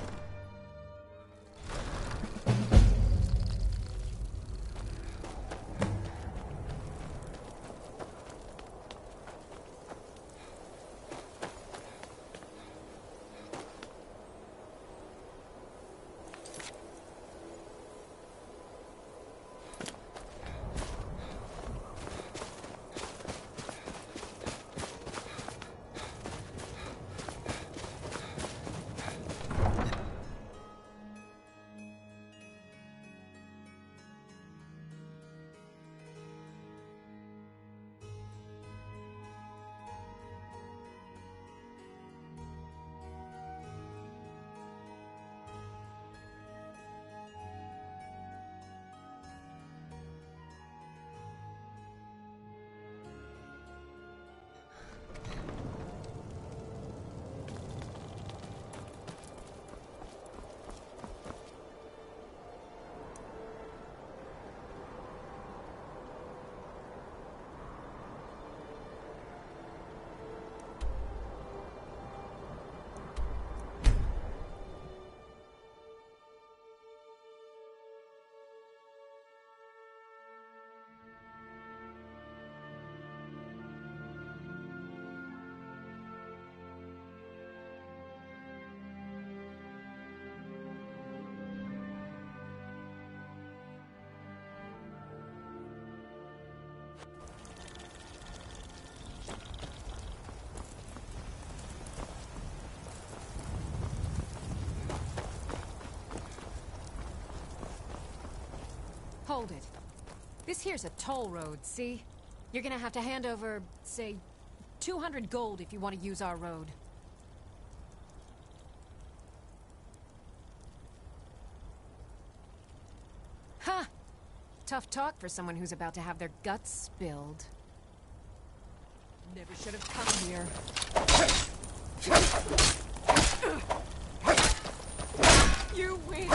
Hold it. This here's a toll road, see? You're gonna have to hand over, say, 200 gold if you want to use our road. Ha! Tough talk for someone who's about to have their guts spilled. Never should have come here. You win!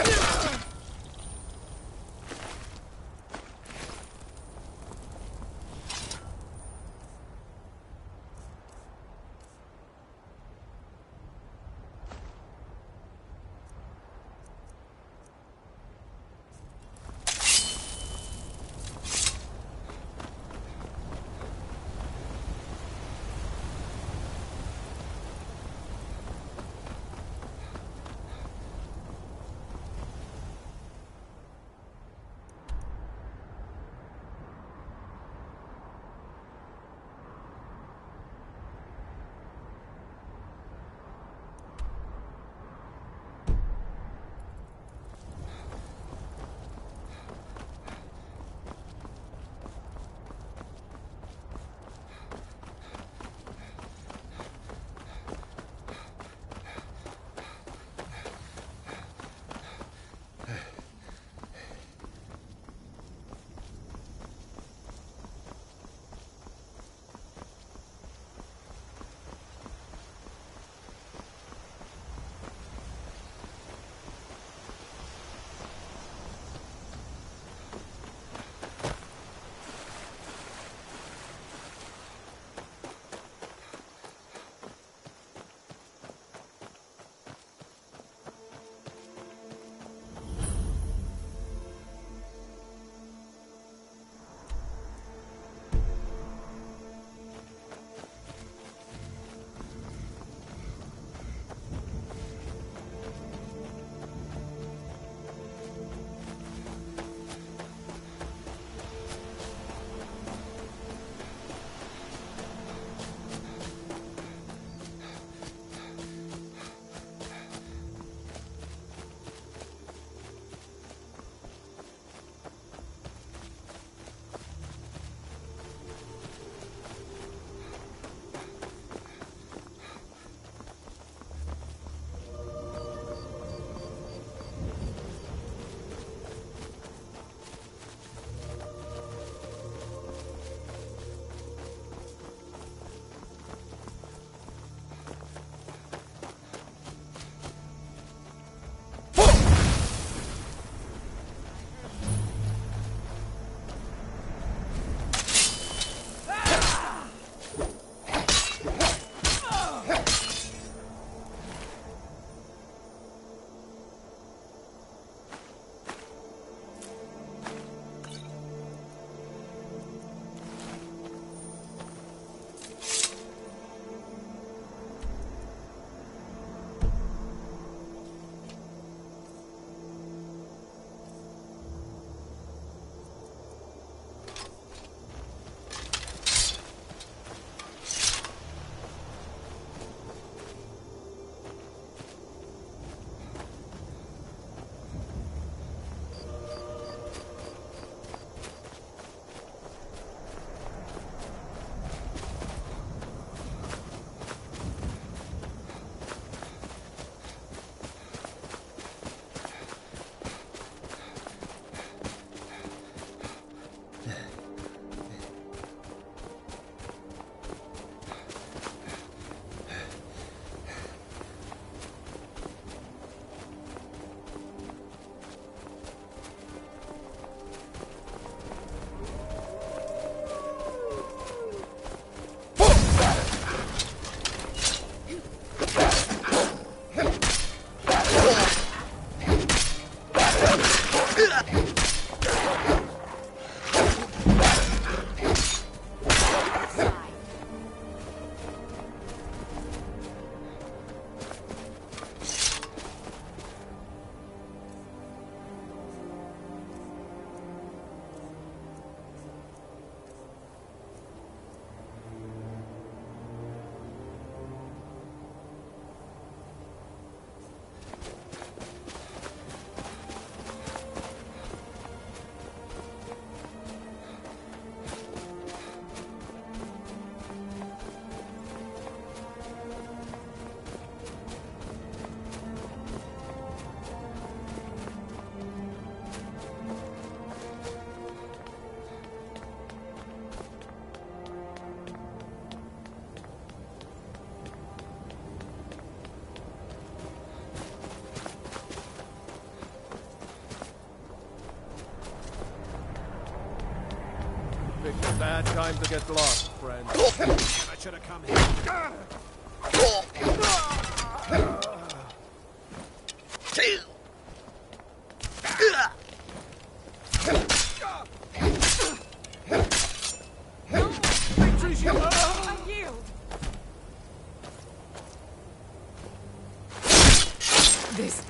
Bad time to get lost, friend. I should have come here.
This.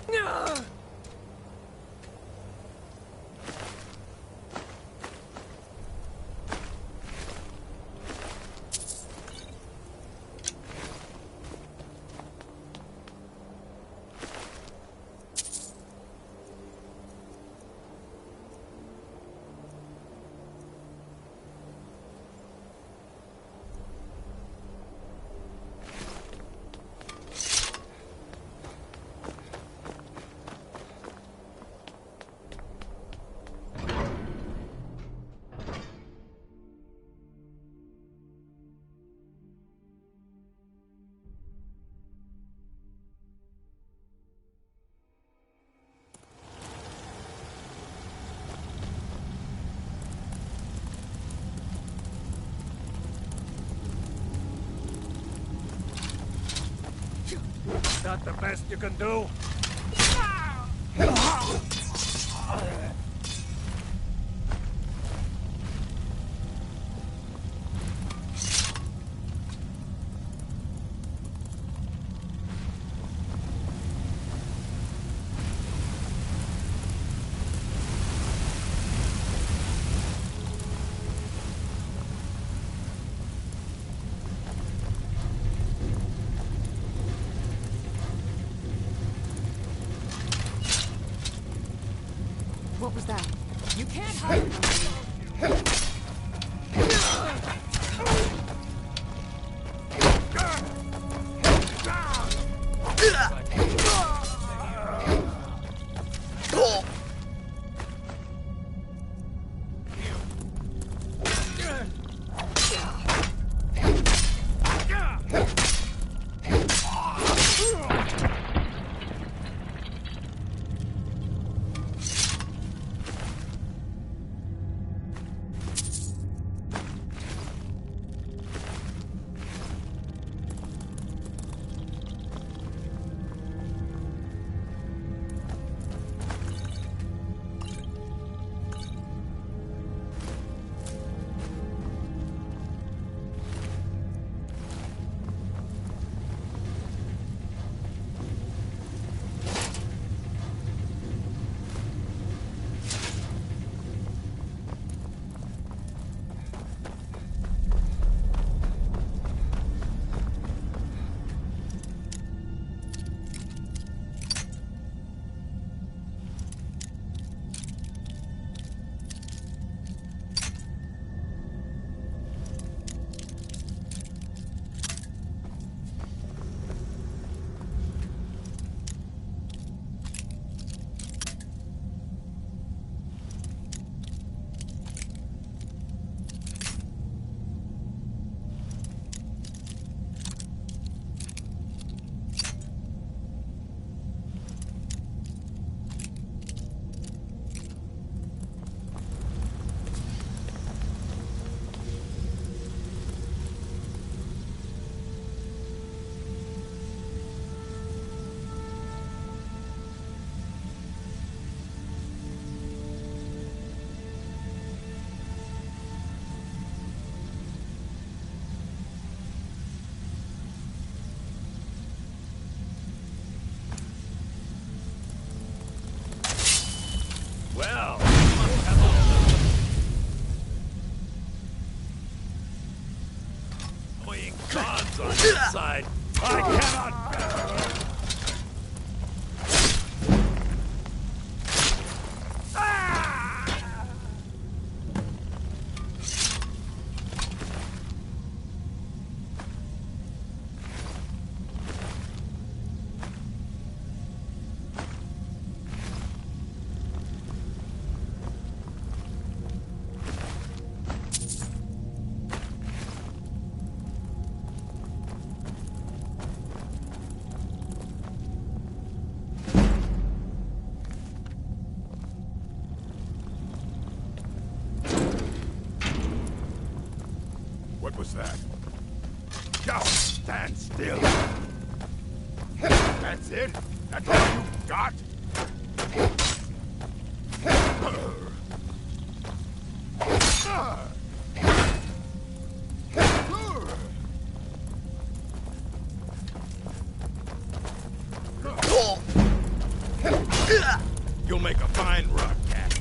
Is that the best you can do?
What was that? You can't hide from me.
Well, annoying gods on this side. I cannot bear it.
was that? Just stand still. That's it? That's all you got? You'll make a fine rug, cat.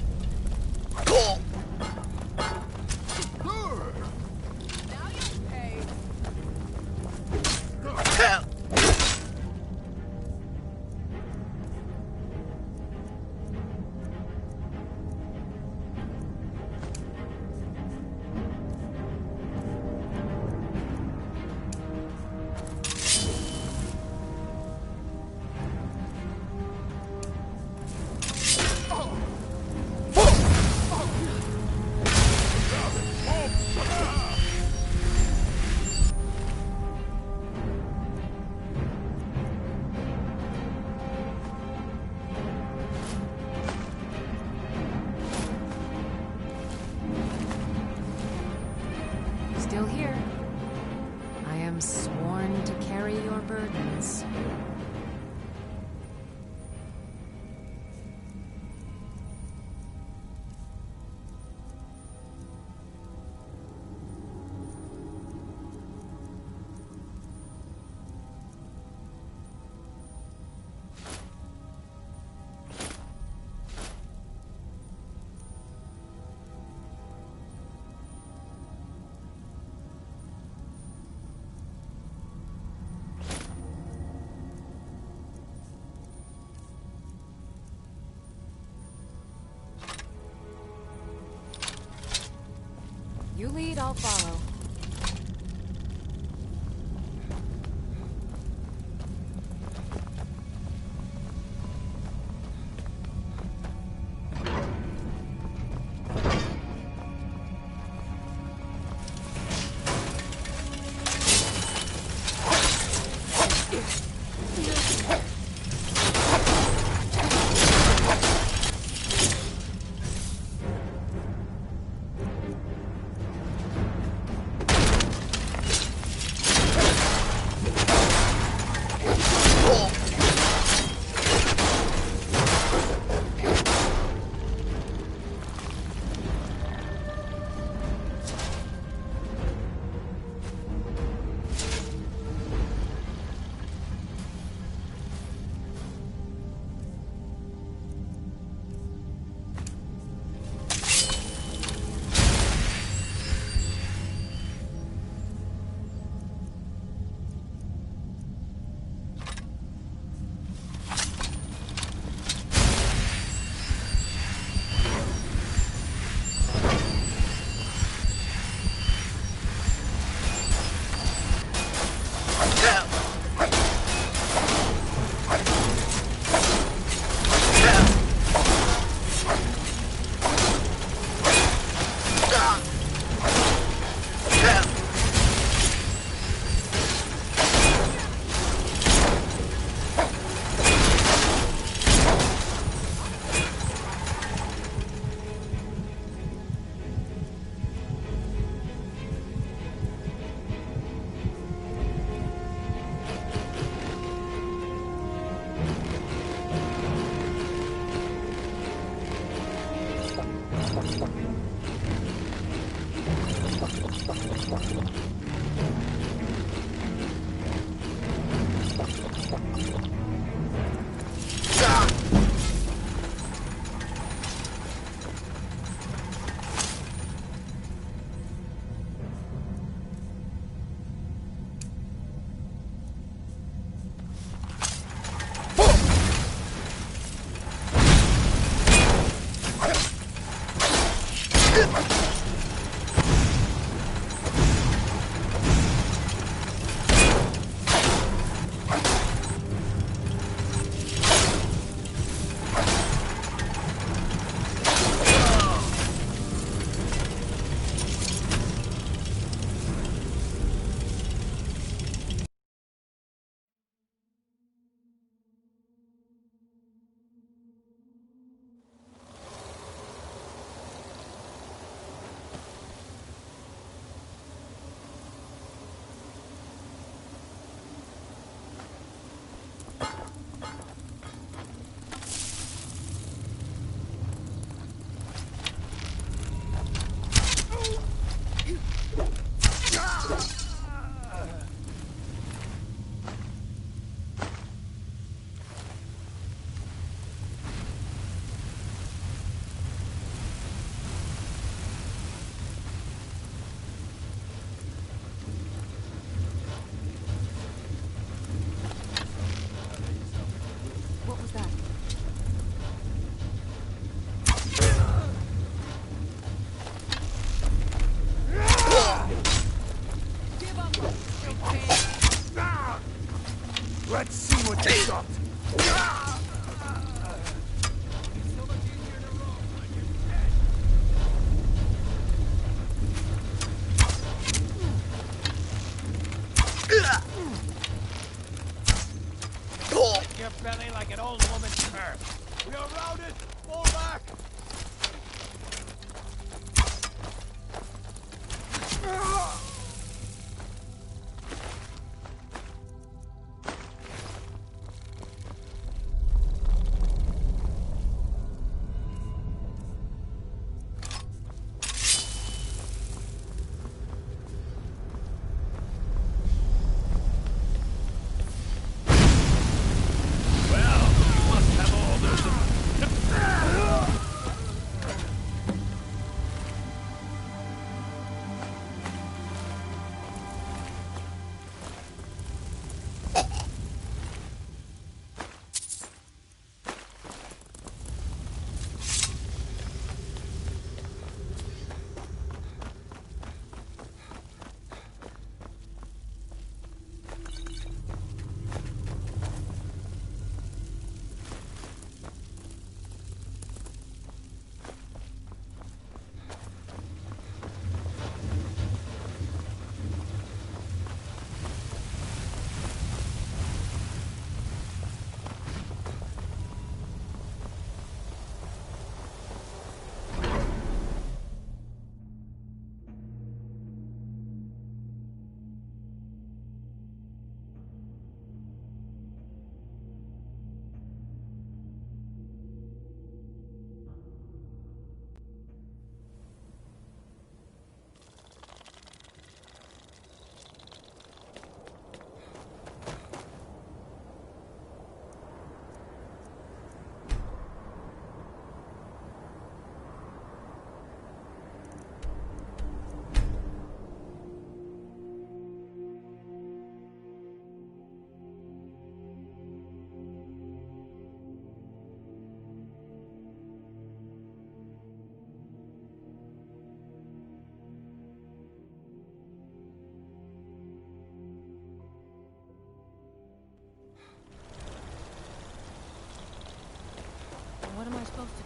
Still here. I am sworn to carry your burdens. You lead, I'll follow.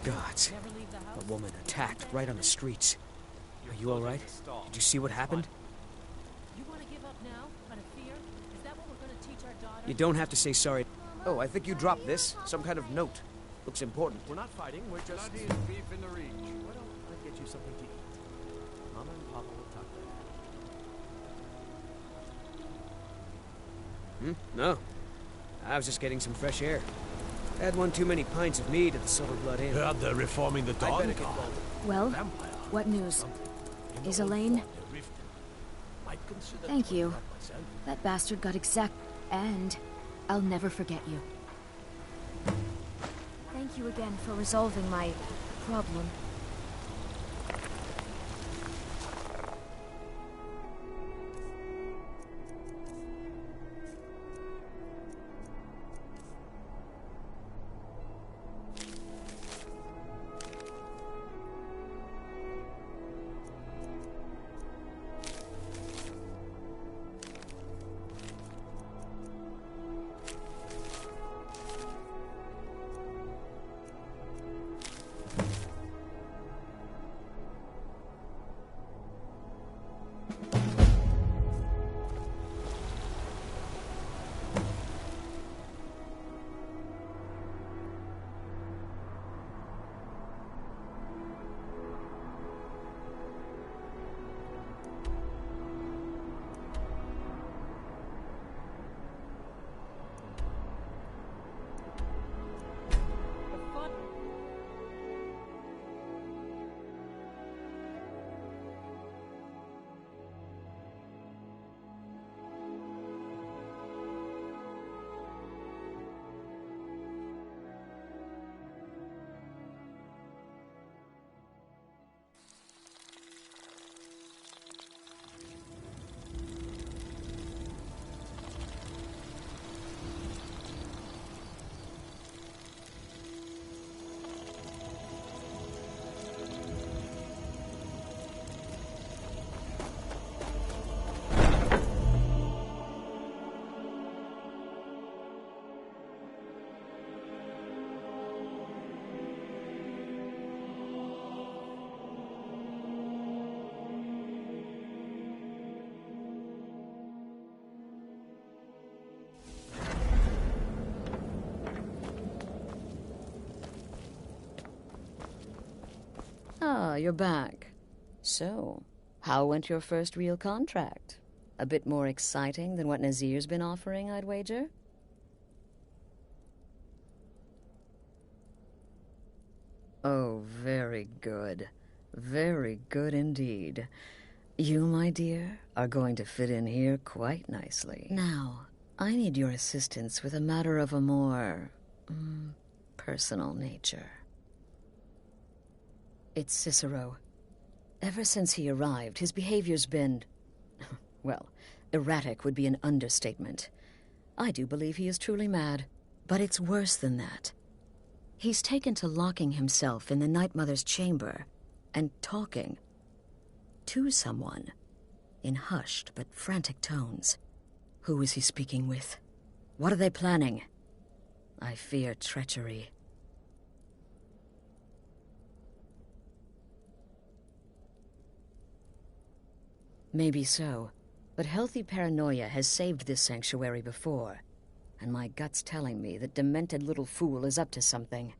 Gods. A woman attacked right on the streets. Are you alright? Did you see what happened?
You want to give up now, out of fear? Is that what we're going to teach our daughter?
You don't have to say sorry. Oh, I think you dropped this. Some kind of note. Looks important.
We're not fighting, we're just...
Bloody beef in the reach.
Why don't I get you something to eat? Mama and Papa will talk later.
No. I was just getting some fresh air. Had one too many pints of mead at the Silver Blood Inn.
Heard they're reforming the Dawn Guard.
Well, what news? Is Elaine... Thank you. That bastard got exact... And I'll never forget you. Thank you again for resolving my problem.
Ah, you're back. So, how went your first real contract? A bit more exciting than what Nazir's been offering, I'd wager? Oh, very good. Very good indeed. You, my dear, are going to fit in here quite nicely. Now, I need your assistance with a matter of a more... personal nature. It's Cicero. Ever since he arrived, his behavior's been... well, erratic would be an understatement. I do believe he is truly mad, but it's worse than that. He's taken to locking himself in the Night Mother's chamber and talking to someone in hushed but frantic tones. Who is he speaking with? What are they planning? I fear treachery. Maybe so, but healthy paranoia has saved this sanctuary before, and my gut's telling me that demented little fool is up to something.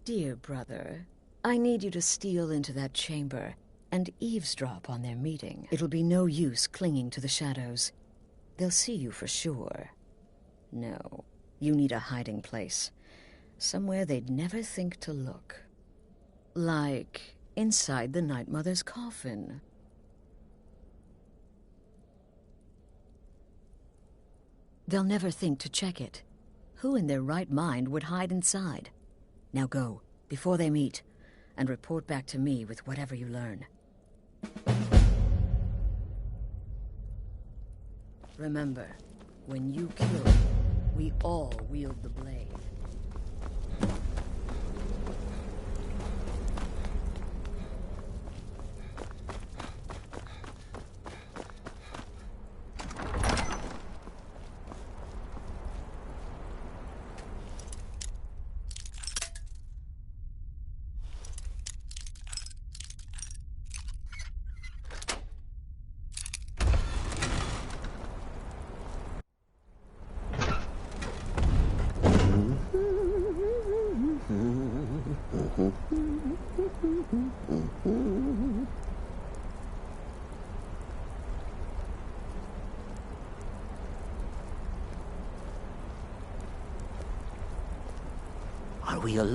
Dear brother, I need you to steal into that chamber and eavesdrop on their meeting. It'll be no use clinging to the shadows. They'll see you for sure. No, you need a hiding place. Somewhere they'd never think to look. Like inside the Night Mother's coffin. They'll never think to check it. Who in their right mind would hide inside? Now go, before they meet, and report back to me with whatever you learn. Remember, when you kill, we all wield the blade.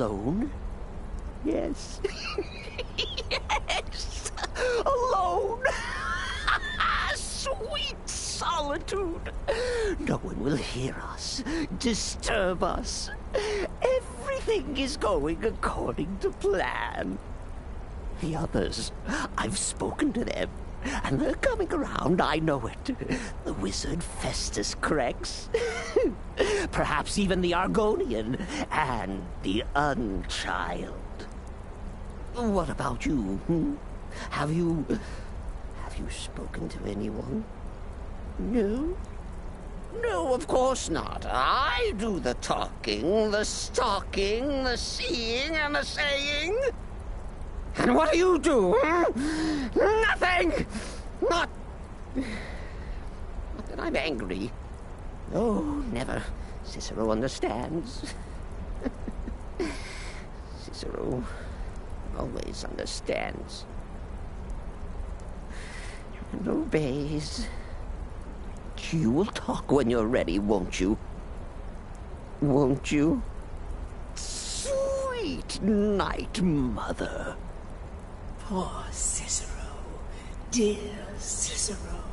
Alone? Yes. Yes! Alone! Sweet solitude! No one will hear us, disturb us. Everything is going according to plan. The others, I've spoken to them, and they're coming around, I know it. The wizard Festus Crex. Perhaps even the Argonian, and the Unchild. What about you? Have you spoken to anyone? No? No, of course not. I do the talking, the stalking, the seeing, and the saying. And what do you do? Nothing! Not that I'm angry. Oh, never. Cicero understands. Cicero always understands. And obeys. You will talk when you're ready, won't you? Won't you? Sweet night, Mother.
Poor Cicero, dear Cicero,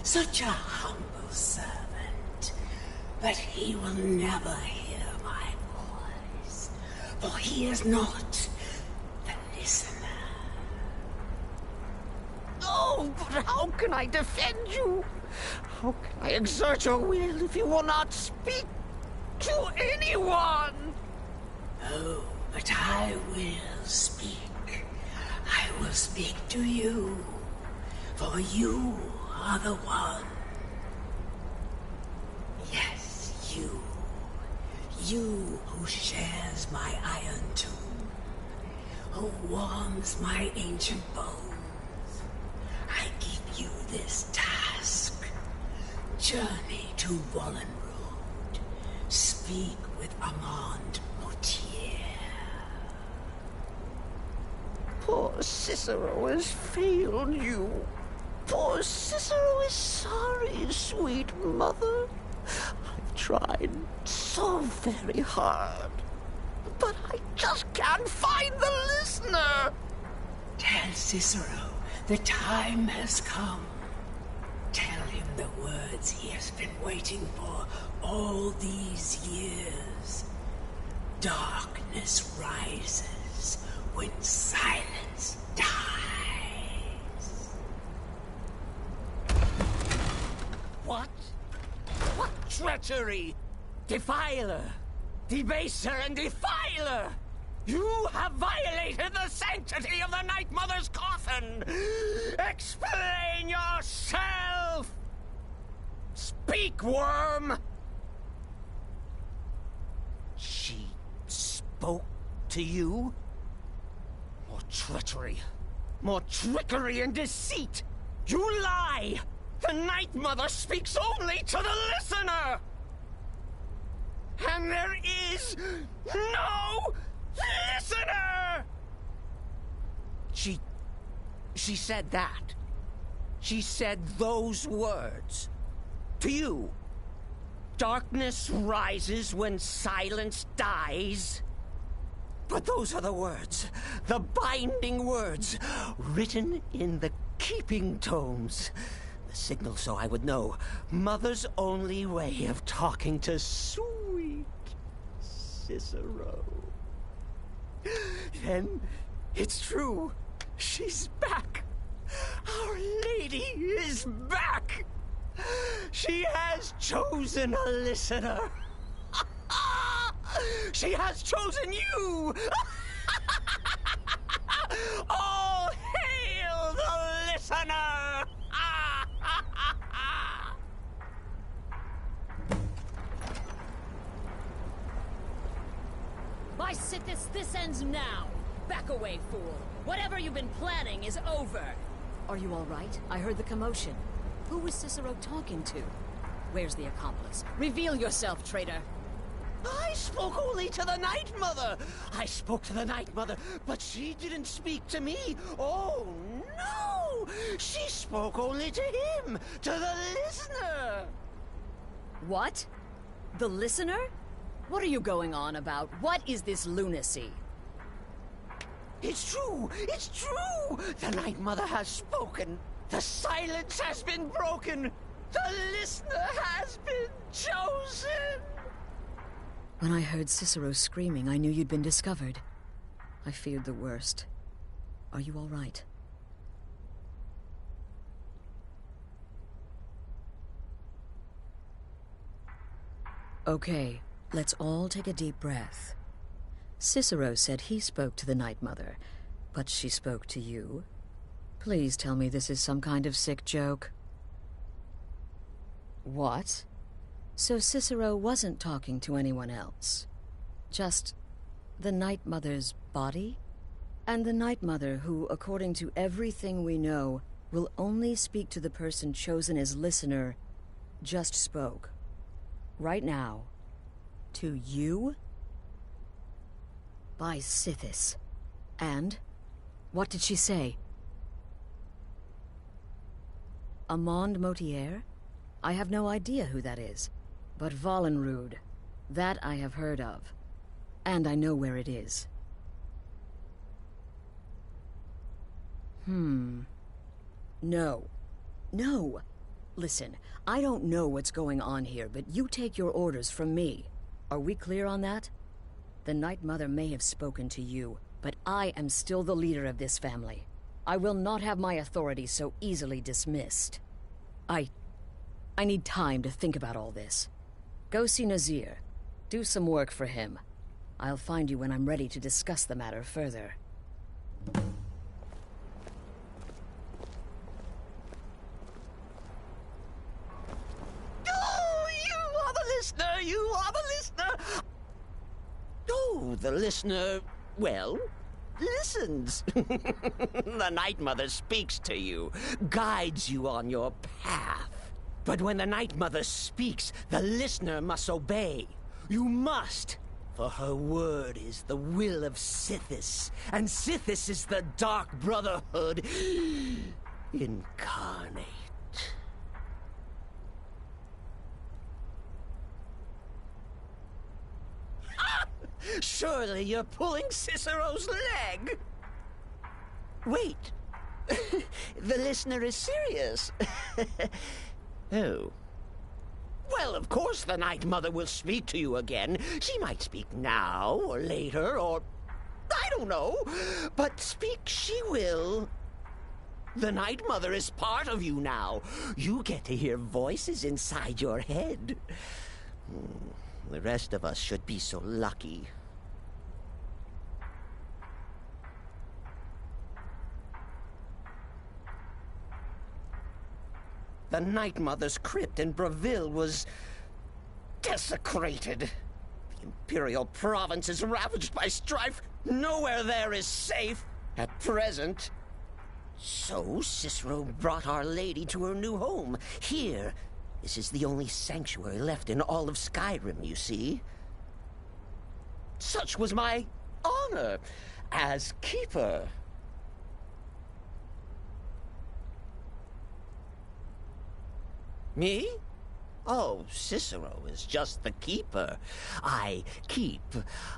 such a humble servant. But he will never hear my voice, for he is not the listener.
Oh, but how can I defend you? How can I exert your will if you will not speak to anyone?
Oh, but I will speak. I will speak to you, for you are the one. Yes, you. You who shares my iron tomb, who warms my ancient bones. I give you this task. Journey to Wallenrood. Speak with Armand Moutier.
Poor Cicero has failed you. Poor Cicero is sorry, sweet mother. I've tried so very hard, but I just can't find the listener.
Tell Cicero the time has come. Tell him the words he has been waiting for all these years. Darkness rises when silence dies.
What? What treachery! Defiler! Debaser and defiler! You have violated the sanctity of the Night Mother's coffin! Explain yourself! Speak, worm! She spoke to you? More treachery, more trickery and deceit! You lie! The Night Mother speaks only to the listener! And there is no listener! She said that. She said those words. To you. Darkness rises when silence dies. But those are the words, the binding words, written in the keeping tomes. The signal so I would know. Mother's only way of talking to sweet Cicero. Then it's true. She's back. Our Lady is back. She has chosen a listener. She has chosen you. All hail the listener.
By Sithis, this ends now. Back away, fool. Whatever you've been planning is over. Are you all right? I heard the commotion. Who was Cicero talking to? Where's the accomplice? Reveal yourself, traitor.
I spoke only to the Night Mother. I spoke to the Night Mother, but she didn't speak to me. Oh, no! She spoke only to him, to the listener.
What? The listener? What are you going on about? What is this lunacy?
It's true! It's true! The Night Mother has spoken. The silence has been broken. The listener has been chosen!
When I heard Cicero screaming, I knew you'd been discovered. I feared the worst. Are you all right? Okay, let's all take a deep breath. Cicero said he spoke to the Night Mother, but she spoke to you. Please tell me this is some kind of sick joke. What? So Cicero wasn't talking to anyone else? Just the Night Mother's body? And the Night Mother who, according to everything we know, will only speak to the person chosen as listener, just spoke. Right now. To you? By Sithis. And? What did she say? Amand Motier? I have no idea who that is. But Valenrud, that I have heard of. And I know where it is. No. No! Listen, I don't know what's going on here, but you take your orders from me. Are we clear on that? The Night Mother may have spoken to you, but I am still the leader of this family. I will not have my authority so easily dismissed. I need time to think about all this. Go see Nazir. Do some work for him. I'll find you when I'm ready to discuss the matter further.
You are the listener! Oh, the listener, well, listens. The Night Mother speaks to you, guides you on your path. But when the Night Mother speaks, the listener must obey. You must, for her word is the will of Sithis, and Sithis is the Dark Brotherhood incarnate. Surely you're pulling Cicero's leg. Wait. The listener is serious. Oh. Well, of course the Night Mother will speak to you again. She might speak now, or later, or... I don't know. But speak she will. The Night Mother is part of you now. You get to hear voices inside your head. The rest of us should be so lucky. The Night Mother's crypt in Breville was desecrated. The Imperial province is ravaged by strife. Nowhere there is safe at present. So Cicero brought Our Lady to her new home. Here, this is the only sanctuary left in all of Skyrim, you see. Such was my honor as keeper. Me? Oh, Cicero is just the keeper. I keep.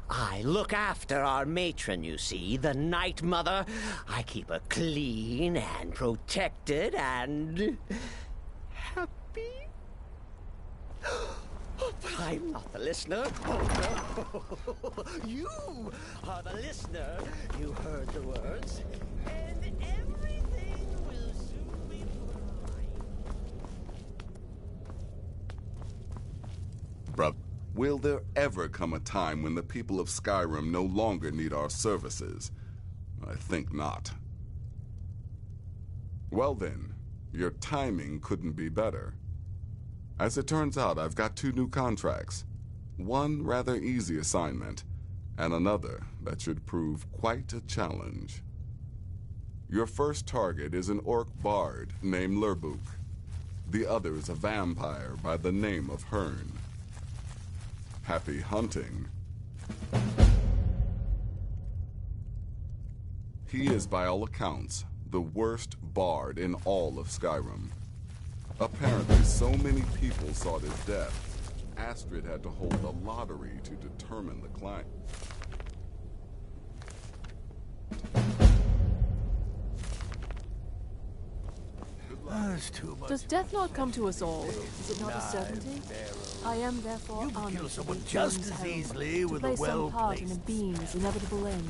I look after our matron, you see, the Night Mother. I keep her clean and protected and... happy? But I'm not the listener. Oh, no. You are the listener. You heard the words. And everything will soon be
Bruv, will there ever come a time when the people of Skyrim no longer need our services? I think not. Well then, your timing couldn't be better. As it turns out, I've got 2 new contracts. One rather easy assignment, and another that should prove quite a challenge. Your first target is an orc bard named Lurbuk. The other is a vampire by the name of Hearn. Happy hunting. He is, by all accounts, the worst bard in all of Skyrim. Apparently, so many people sought his death, Astrid had to hold a lottery to determine the client.
That's too much.
Does death not come to us all? Is it not a certainty? I am therefore honored
Kill
to
someone
be
just
James
as
Herald,
easily
to
with
play
a
some part in a
well-placed.
being's inevitable end.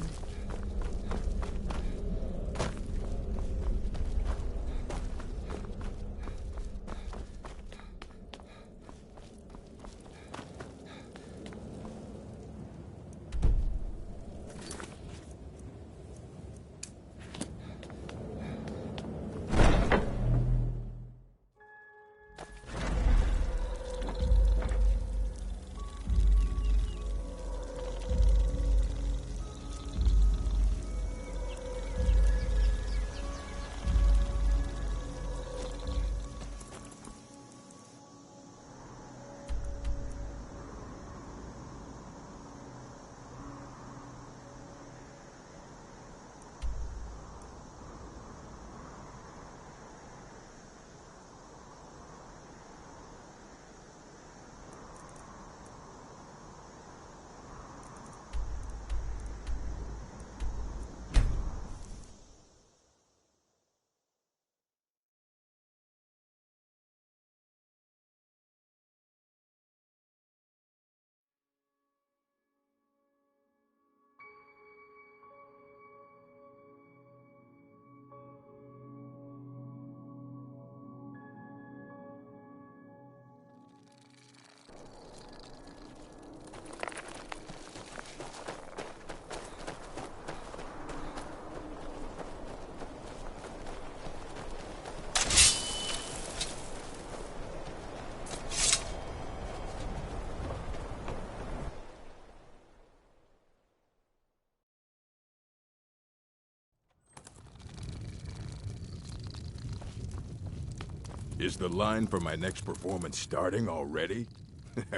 Is the line for my next performance starting already?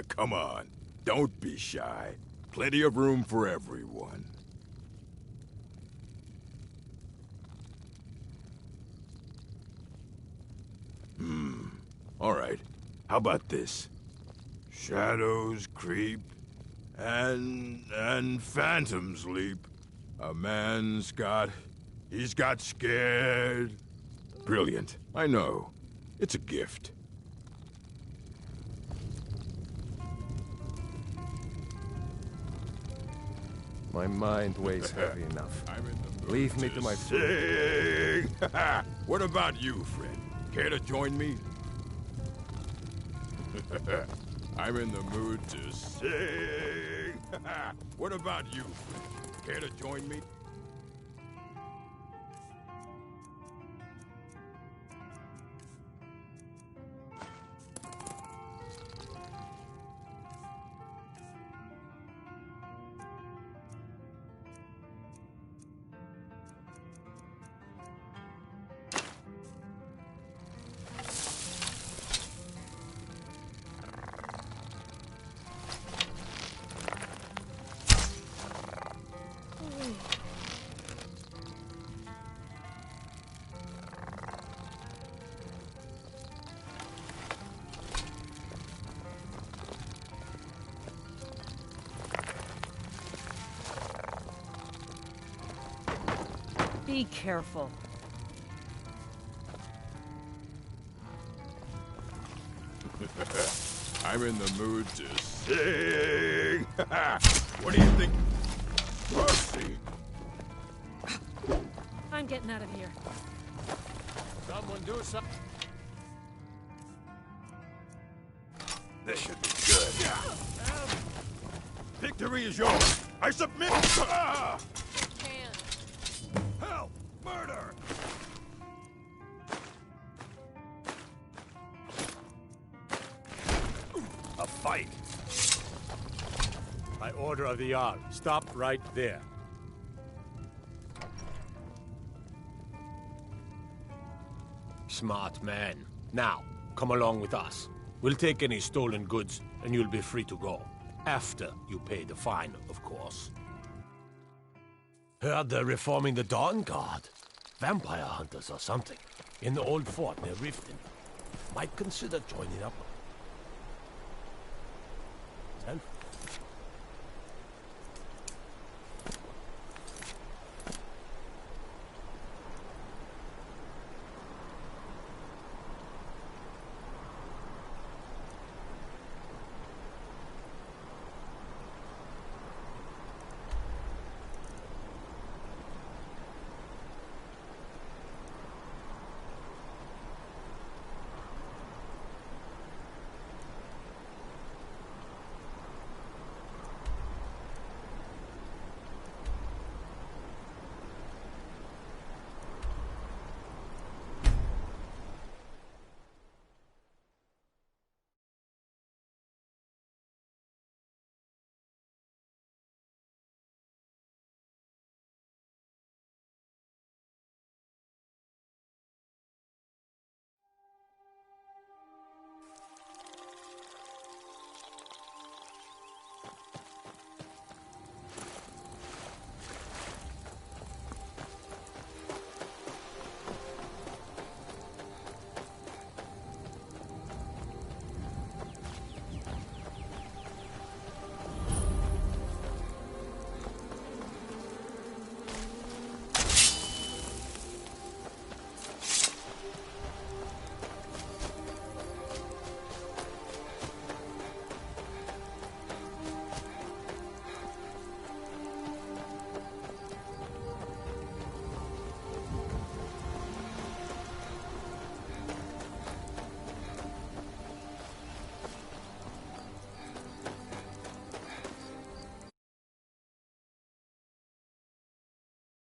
Come on, don't be shy. Plenty of room for everyone. All right. How about this? Shadows creep, and phantoms leap. He's got scared. Brilliant, I know. It's a gift.
My mind weighs heavy enough. Leave me to my food.
Sing! What about you, friend? Care to join me? I'm in the mood to sing. What about you, friend? Care to join me?
Be careful.
I'm in the mood to sing. What do you think? Mercy.
I'm getting out of here.
Someone do something.
This should be good. Victory is yours. I submit. Help! Murder!
A fight. By order of the Jarl, stop right there. Smart man. Now, come along with us. We'll take any stolen goods, and you'll be free to go. After you pay the fine, of course. Heard they're reforming the Dawn Guard. Vampire hunters or something. In the old fort near Riften. Might consider joining up.